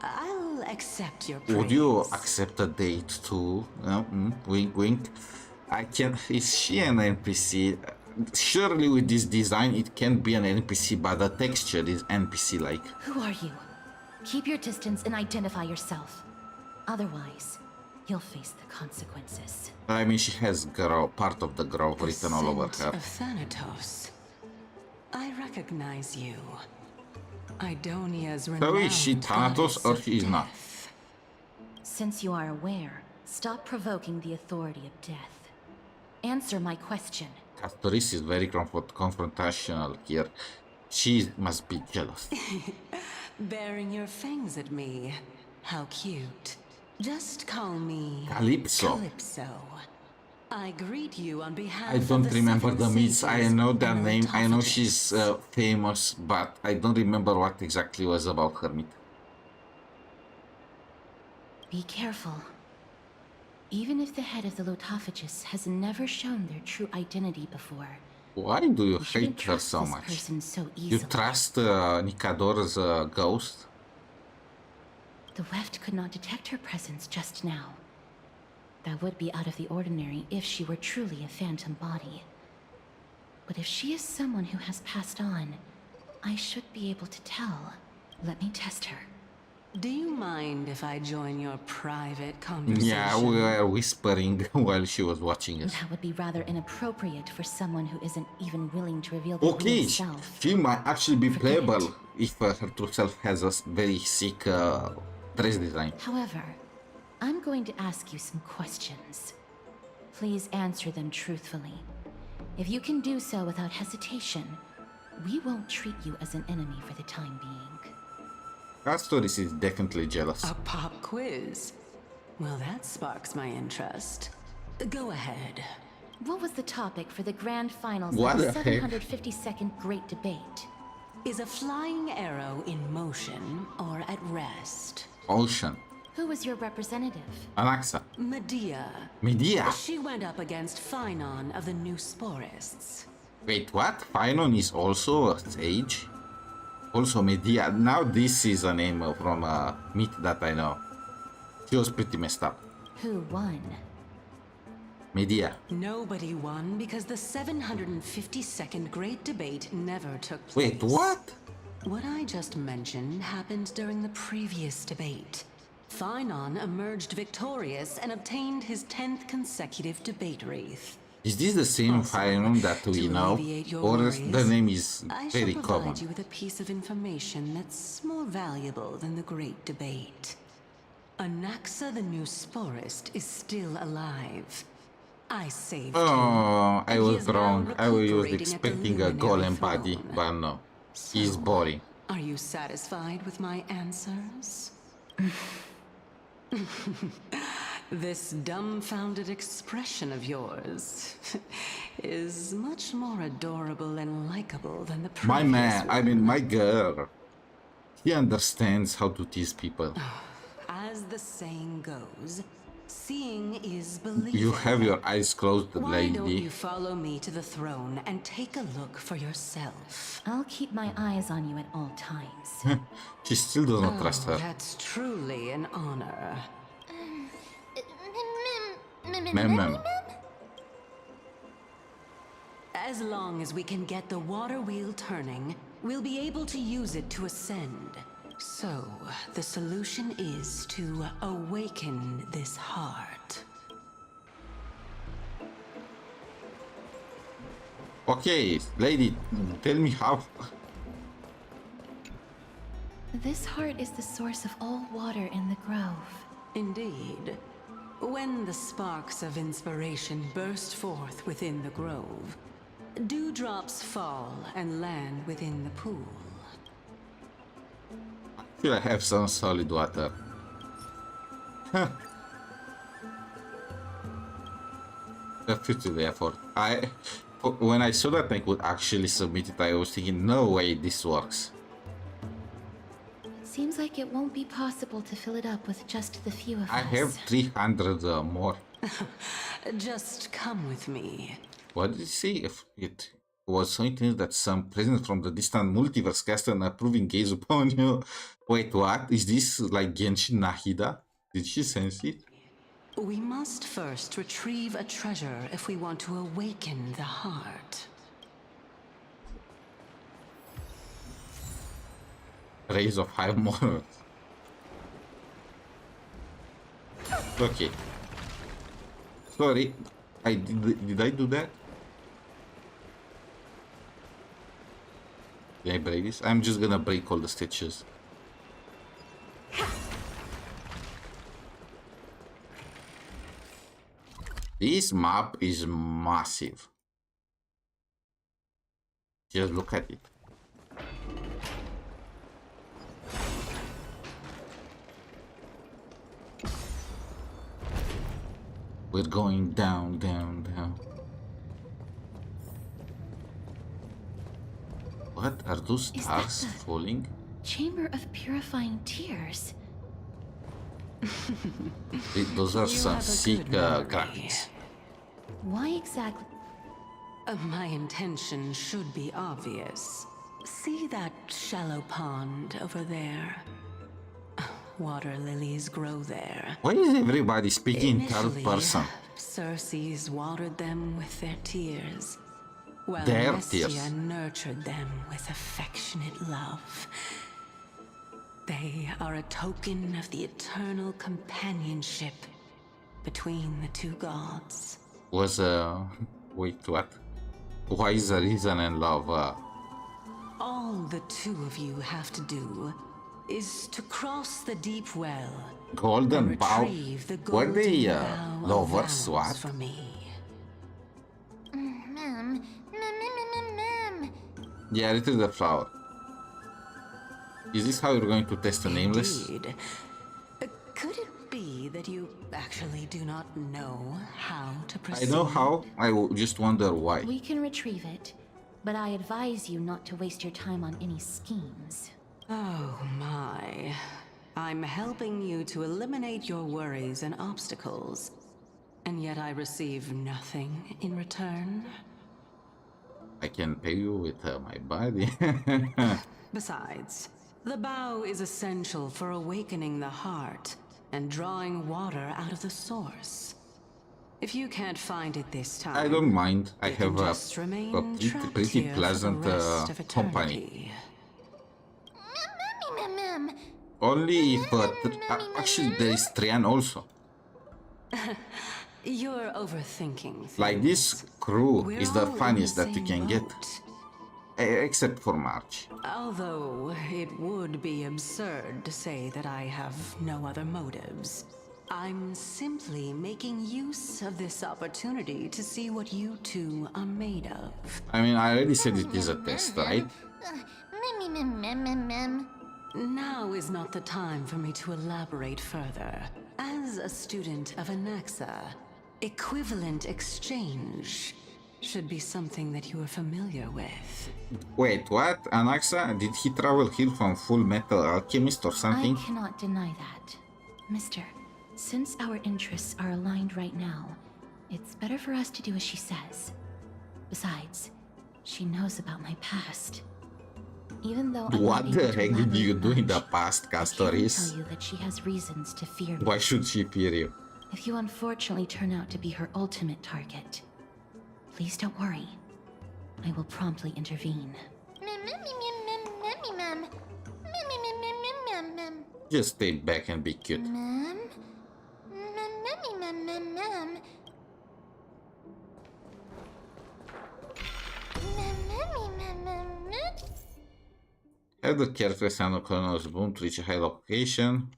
I'll accept your praise. Would you accept a date too? Wink, wink. I can. Is she an NPC? Surely with this design it can be an NPC, but the texture is NPC-like. Who are you? Keep your distance and identify yourself. Otherwise, you'll face the consequences. I mean, she has part of the grove written all over her. Of Thanatos. I recognize you. Idonia's renowned So is she Thanatos or she is not? Since you are aware, stop provoking the authority of death. Answer my question. Castoris is very confrontational here. She must be jealous. Baring your fangs at me. How cute. Just call me Calypso. Calypso. I greet you on behalf I don't of the remember seven the myths. I sages know their and name. I know Amphoreus. she's famous, but I don't remember what exactly was about her myth. Be careful. Even if the head of the Lotophagus has never shown their true identity before, Why do you shouldn't hate her trust so this much? person so You easily. trust Nikador's ghost? The Weft could not detect her presence just now. That would be out of the ordinary if she were truly a phantom body. But if she is someone who has passed on, I should be able to tell. Let me test her. Do you mind if I join your private conversation? Yeah, we were whispering while she was watching us. That would be rather inappropriate for someone who isn't even willing to reveal their Okay, real self. she might actually be playable if her true self has a very sick dress design. However, I'm going to ask you some questions. Please answer them truthfully. If you can do so without hesitation, we won't treat you as an enemy for the time being. Castoris is definitely jealous. A pop quiz? Well, that sparks my interest. Go ahead. What was the topic for the grand finals What of the the heck? 752nd Great Debate? Is a flying arrow in motion or at rest? Ocean. Who was your representative? Anaxa. Medea. Medea. She went up against Phynon of the New Sporists. Wait, what? Phynon is also a sage? Also Medea. Now this is a name from a myth that I know. She was pretty messed up. Who won? Medea. Nobody won because the 752nd Great Debate never took place. Wait, what? What I just mentioned happened during the previous debate. Phynon emerged victorious and obtained his 10th consecutive debate wreath. Is this the same Phynon that we know? alleviate your Or worries, the name is I very shall provide common? you with a piece of information that's more valuable than the Great Debate. Anaxa the New Sporist is still alive. I saved him. Oh, I He was is now wrong. I was recuperating at the expecting a luminary golem body, throne. but no. He's boring. Are you satisfied with my answers? This dumbfounded expression of yours is much more adorable and likable than the previous My man, I mean one. my girl. He understands how to tease people. As the saying goes, seeing is believing. You have your eyes closed, Why don't lady. you follow me to the throne and take a look for yourself? I'll keep my eyes on you at all times. She still does not trust her. That's truly an honor. Mem. As long as we can get the water wheel turning, we'll be able to use it to ascend. So, the solution is to awaken this heart. Okay, lady, tell me how. This heart is the source of all water in the grove. Indeed. When the sparks of inspiration burst forth within the grove, dewdrops fall and land within the pool. I feel I have some solid water. Huh. Appreciate the effort. When I saw that I could actually submit it, I was thinking, no way this works. It Seems like it won't be possible to fill it up with just the few of us. I have 300 more. Just come with me. What did it say? If it was so intense that some presence from the distant multiverse cast an approving gaze upon you. Wait, what? Is this like Genshin Nahida? Did she sense it? We must first retrieve a treasure if we want to awaken the heart. Rays of High Morals. Okay. Sorry, did I do that? Did I break this? I'm just gonna break all the stitches. This map is massive. Just look at it. We're going down, down, down. What are those stars falling? Chamber of Purifying Tears. Those are some sick graphics. Why exactly? My intention should be obvious. See that shallow pond over there? Water lilies grow there. Why is everybody speaking in third Initially, person? Circes watered them with their tears, while Their Nestia tears. nurtured them with affectionate love. They are a token of the eternal companionship between the two gods. Was wait, what? Why is the reason and love? All the two of you have to do is to cross the deep well Golden and bow. retrieve the Were they golden bow of lovers? vows What? for me. Yeah, it is the flower. Is this how you're going to test the nameless? Indeed. Could it be that you actually do not know how to I proceed? know how. Just wonder why. We can retrieve it, but I advise you not to waste your time on any schemes. Oh my. I'm helping you to eliminate your worries and obstacles, and yet I receive nothing in return. I can pay you with my body. Besides, the bow is essential for awakening the heart and drawing water out of the source. If you can't find it this time, I don't mind. I you have can a just remain pretty trapped here for the pleasant rest of company. eternity. Only if actually there is Trian also. You're overthinking things. Like this crew We're is the all in funniest the that you same can boat. get. Except for March. Although it would be absurd to say that I have no other motives. I'm simply making use of this opportunity to see what you two are made of. I mean, I already said it is a test, right? Now is not the time for me to elaborate further. As a student of Anaxa, equivalent exchange should be something that you are familiar with. Wait, what? Anaxa? Did he travel here from Full Metal Alchemist or something? I cannot deny that. Mister, since our interests are aligned right now, it's better for us to do as she says. Besides, she knows about my past. Even though I'm What not the able to heck did you elaborate do in the much, past, I can Castoris? tell you that she has reasons to fear me. Why should she fear you? If you unfortunately turn out to be her ultimate target, please don't worry. I will promptly intervene. Just stay back and be cute. Have the character sound of Colonel's boom to reach a high location.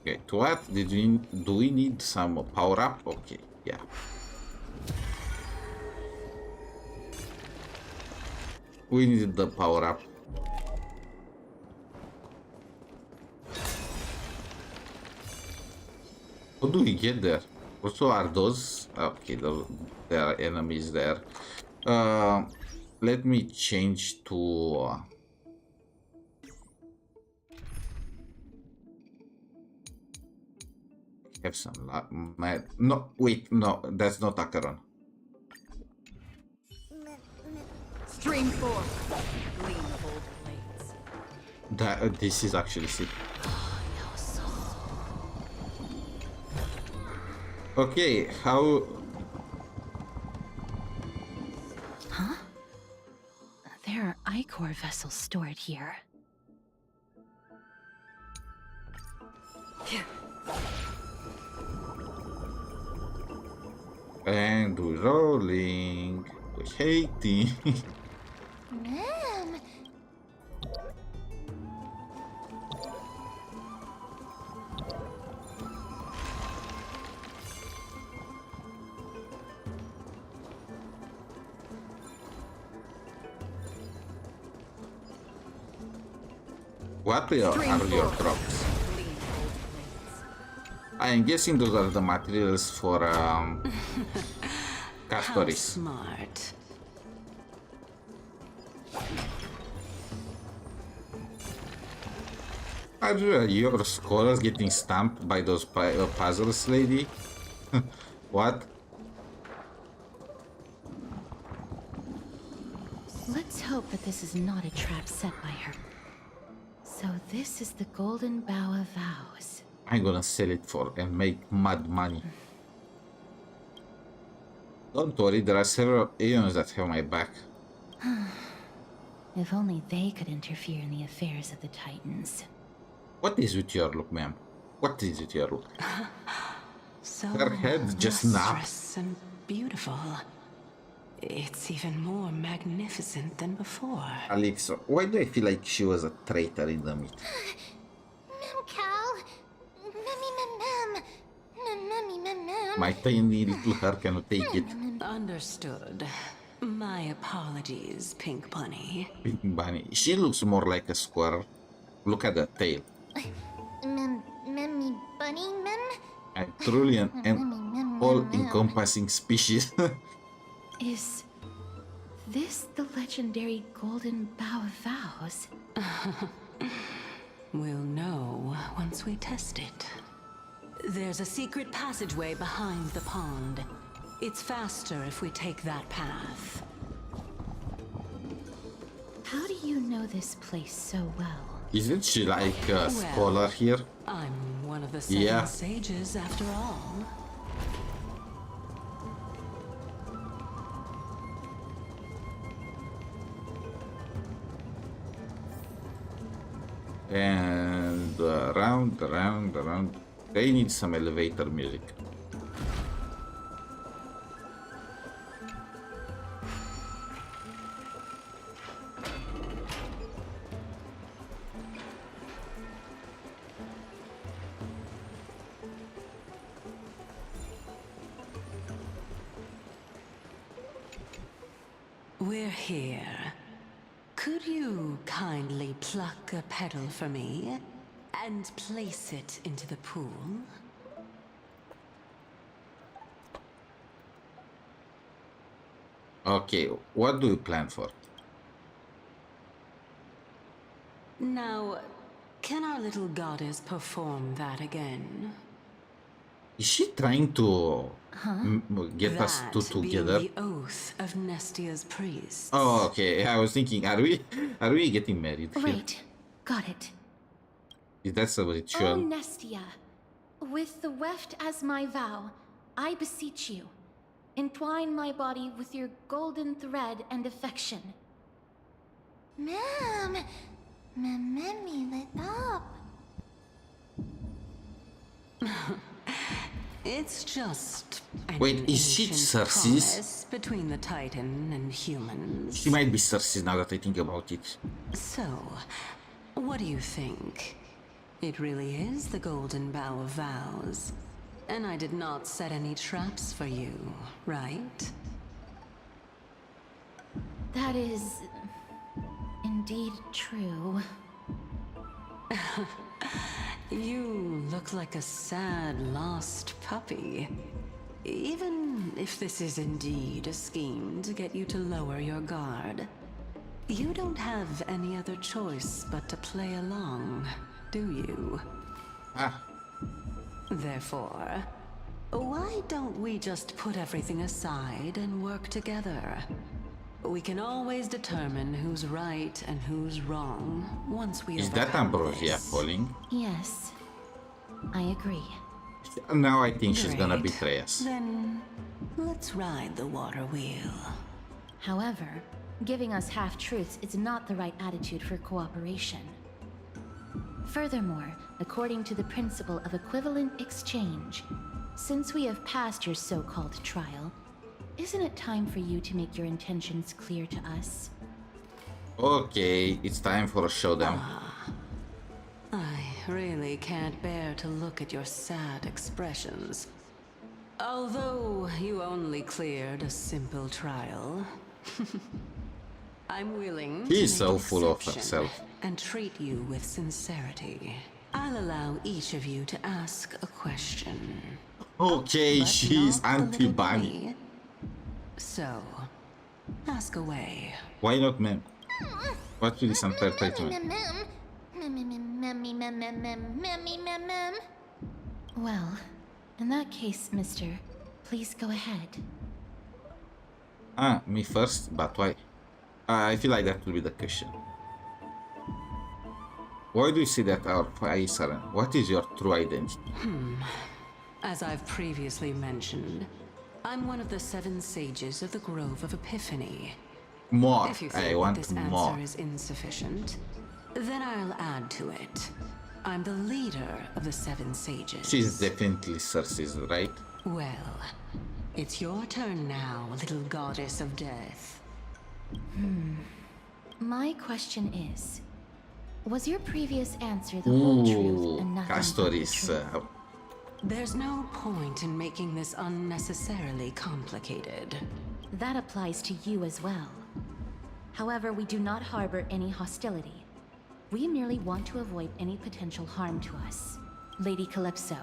Okay, to what do we need some power up? Okay, yeah. We need the power up. How do we get there? Also, are those... Okay, there are enemies there. Let me change to... have some no, wait, no, that's not Acheron. Stream forth. Lean old blades. This is actually sick. Okay, how... Huh? There are Ichor vessels stored here. And we're rolling. We're hating. Ma'am. What are your drops? I am guessing those are the materials for Castoris. Smart. Are your scholars getting stamped by those puzzles, lady? What? Let's hope that this is not a trap set by her. So this is the Golden Bough of Vows. I'm gonna sell it for and make mad money. Don't worry, there are several Aeons that have my back. If only they could interfere in the affairs of the Titans. What is with your look, ma'am? What is with your look? So her head just snapped. lustrous and beautiful. It's even more magnificent than before. Alexa, why do I feel like she was a traitor in the meet? Cal. My tiny little hair cannot take it. Understood. My apologies, Pink Bunny. Pink Bunny. She looks more like a squirrel. Look at the tail. Memmy bunny mem? I'm truly an all-encompassing species. Is this the legendary Golden Bough of Vows? We'll know once we test it. There's a secret passageway behind the pond. It's faster if we take that path. How do you know this place so well? Isn't she like a scholar here? I'm one of the seven sages after all. And around. They need some elevator music. We're here. Could you kindly pluck a petal for me and place it into the pool? Okay, what do you plan for? Now, can our little goddess perform that again? Is she trying to get us two together? The oath of Nestia's priest. Oh, okay. I was thinking, are we getting married? Right, got it. Is that a Oh, ritual? Nestia, with the weft as my vow, I beseech you, entwine my body with your golden thread and affection. Ma'am, Memmy lit up. It's just an Wait, is she ancient Cersei's? promise between the Titan and humans. She might be Cersei now that I think about it. So, what do you think? It really is the Golden Bough of Vows. And I did not set any traps for you, right? That is indeed true. You look like a sad, lost puppy. Even if this is indeed a scheme to get you to lower your guard, you don't have any other choice but to play along, do you? Therefore, why don't we just put everything aside and work together? We can always determine who's right and who's wrong once we Is that overcome Ambrosia this. falling? Yes, I agree. Now I think she's gonna Great. betray us. Then let's ride the water wheel. However, giving us half-truths is not the right attitude for cooperation. Furthermore, according to the principle of equivalent exchange, since we have passed your so-called trial, isn't it time for you to make your intentions clear to us? Okay, it's time for a showdown. I really can't bear to look at your sad expressions. Although you only cleared a simple trial, I'm willing to She's make so an full of exception herself. and treat you with sincerity. I'll allow each of you to ask a question. Okay, But she's not the little anti-bunny. bunny. So, ask away. Why not, ma'am? What will this unfair treatment? Well, in that case, mister, please go ahead. Me first, but why? I feel like that will be the question. Why do you say that our eyes are? What is your true identity? As I've previously mentioned, I'm one of the 7 sages of the Grove of Epiphany. More. If you I think want this more. answer is insufficient, then I'll add to it. I'm the leader of the 7 sages. She's definitely Cersei's, right? Well, it's your turn now, little goddess of death. My question is, was your previous answer the whole truth and nothing but the Castoris. truth? There's no point in making this unnecessarily complicated. That applies to you as well. However, we do not harbor any hostility. We merely want to avoid any potential harm to us. Lady Calypso,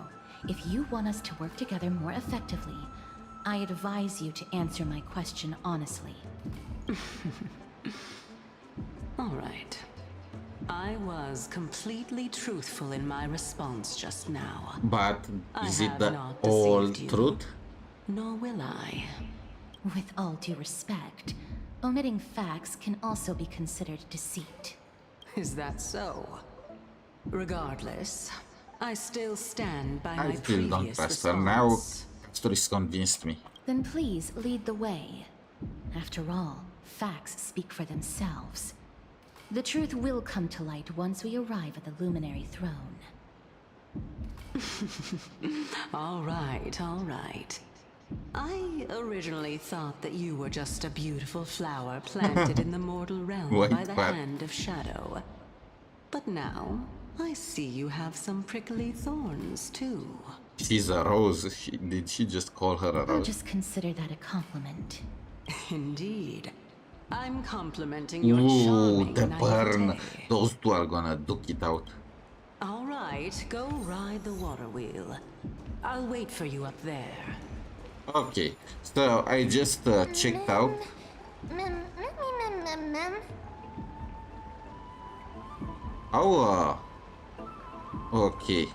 if you want us to work together more effectively, I advise you to answer my question honestly. All right. I was completely truthful in my response just now. But is I it have the not all deceived you. truth? Nor will I. With all due respect, omitting facts can also be considered deceit. Is that so? Regardless, I still stand by I my still don't previous trust her. Now response. Castoris convinced me. Then please lead the way. After all, facts speak for themselves. The truth will come to light once we arrive at the Luminary Throne. All right, all right. I originally thought that you were just a beautiful flower planted in the mortal realm Wait, by the what? hand of Shadow. But now, I see you have some prickly thorns, too. She's a rose. Did she just call her a I'll rose? just consider that a compliment. Indeed. I'm complimenting your Ooh, charming the burn. naivete. Those two are gonna duke it out. All right, go ride the water wheel. I'll wait for you up there. Okay, so I just checked out. Oh, okay.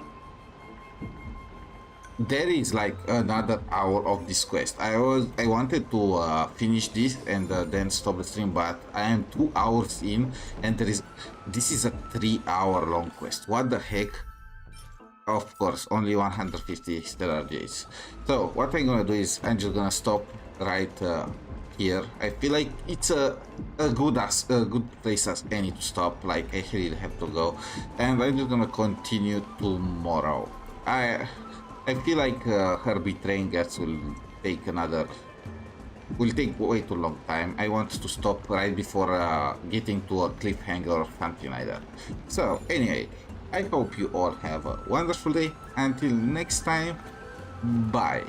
There is like another hour of this quest. I wanted to finish this and then stop the stream, but I am 2 hours in, and this is a 3-hour long quest. What the heck? Of course, only 150 stellar jades. So what I'm gonna do is I'm just gonna stop right here. I feel like it's a good place as any to stop. Like I really have to go, and I'm just gonna continue tomorrow. I feel like her betraying us will take way too long time. I want to stop right before getting to a cliffhanger or something like that. So anyway, I hope you all have a wonderful day. Until next time, bye.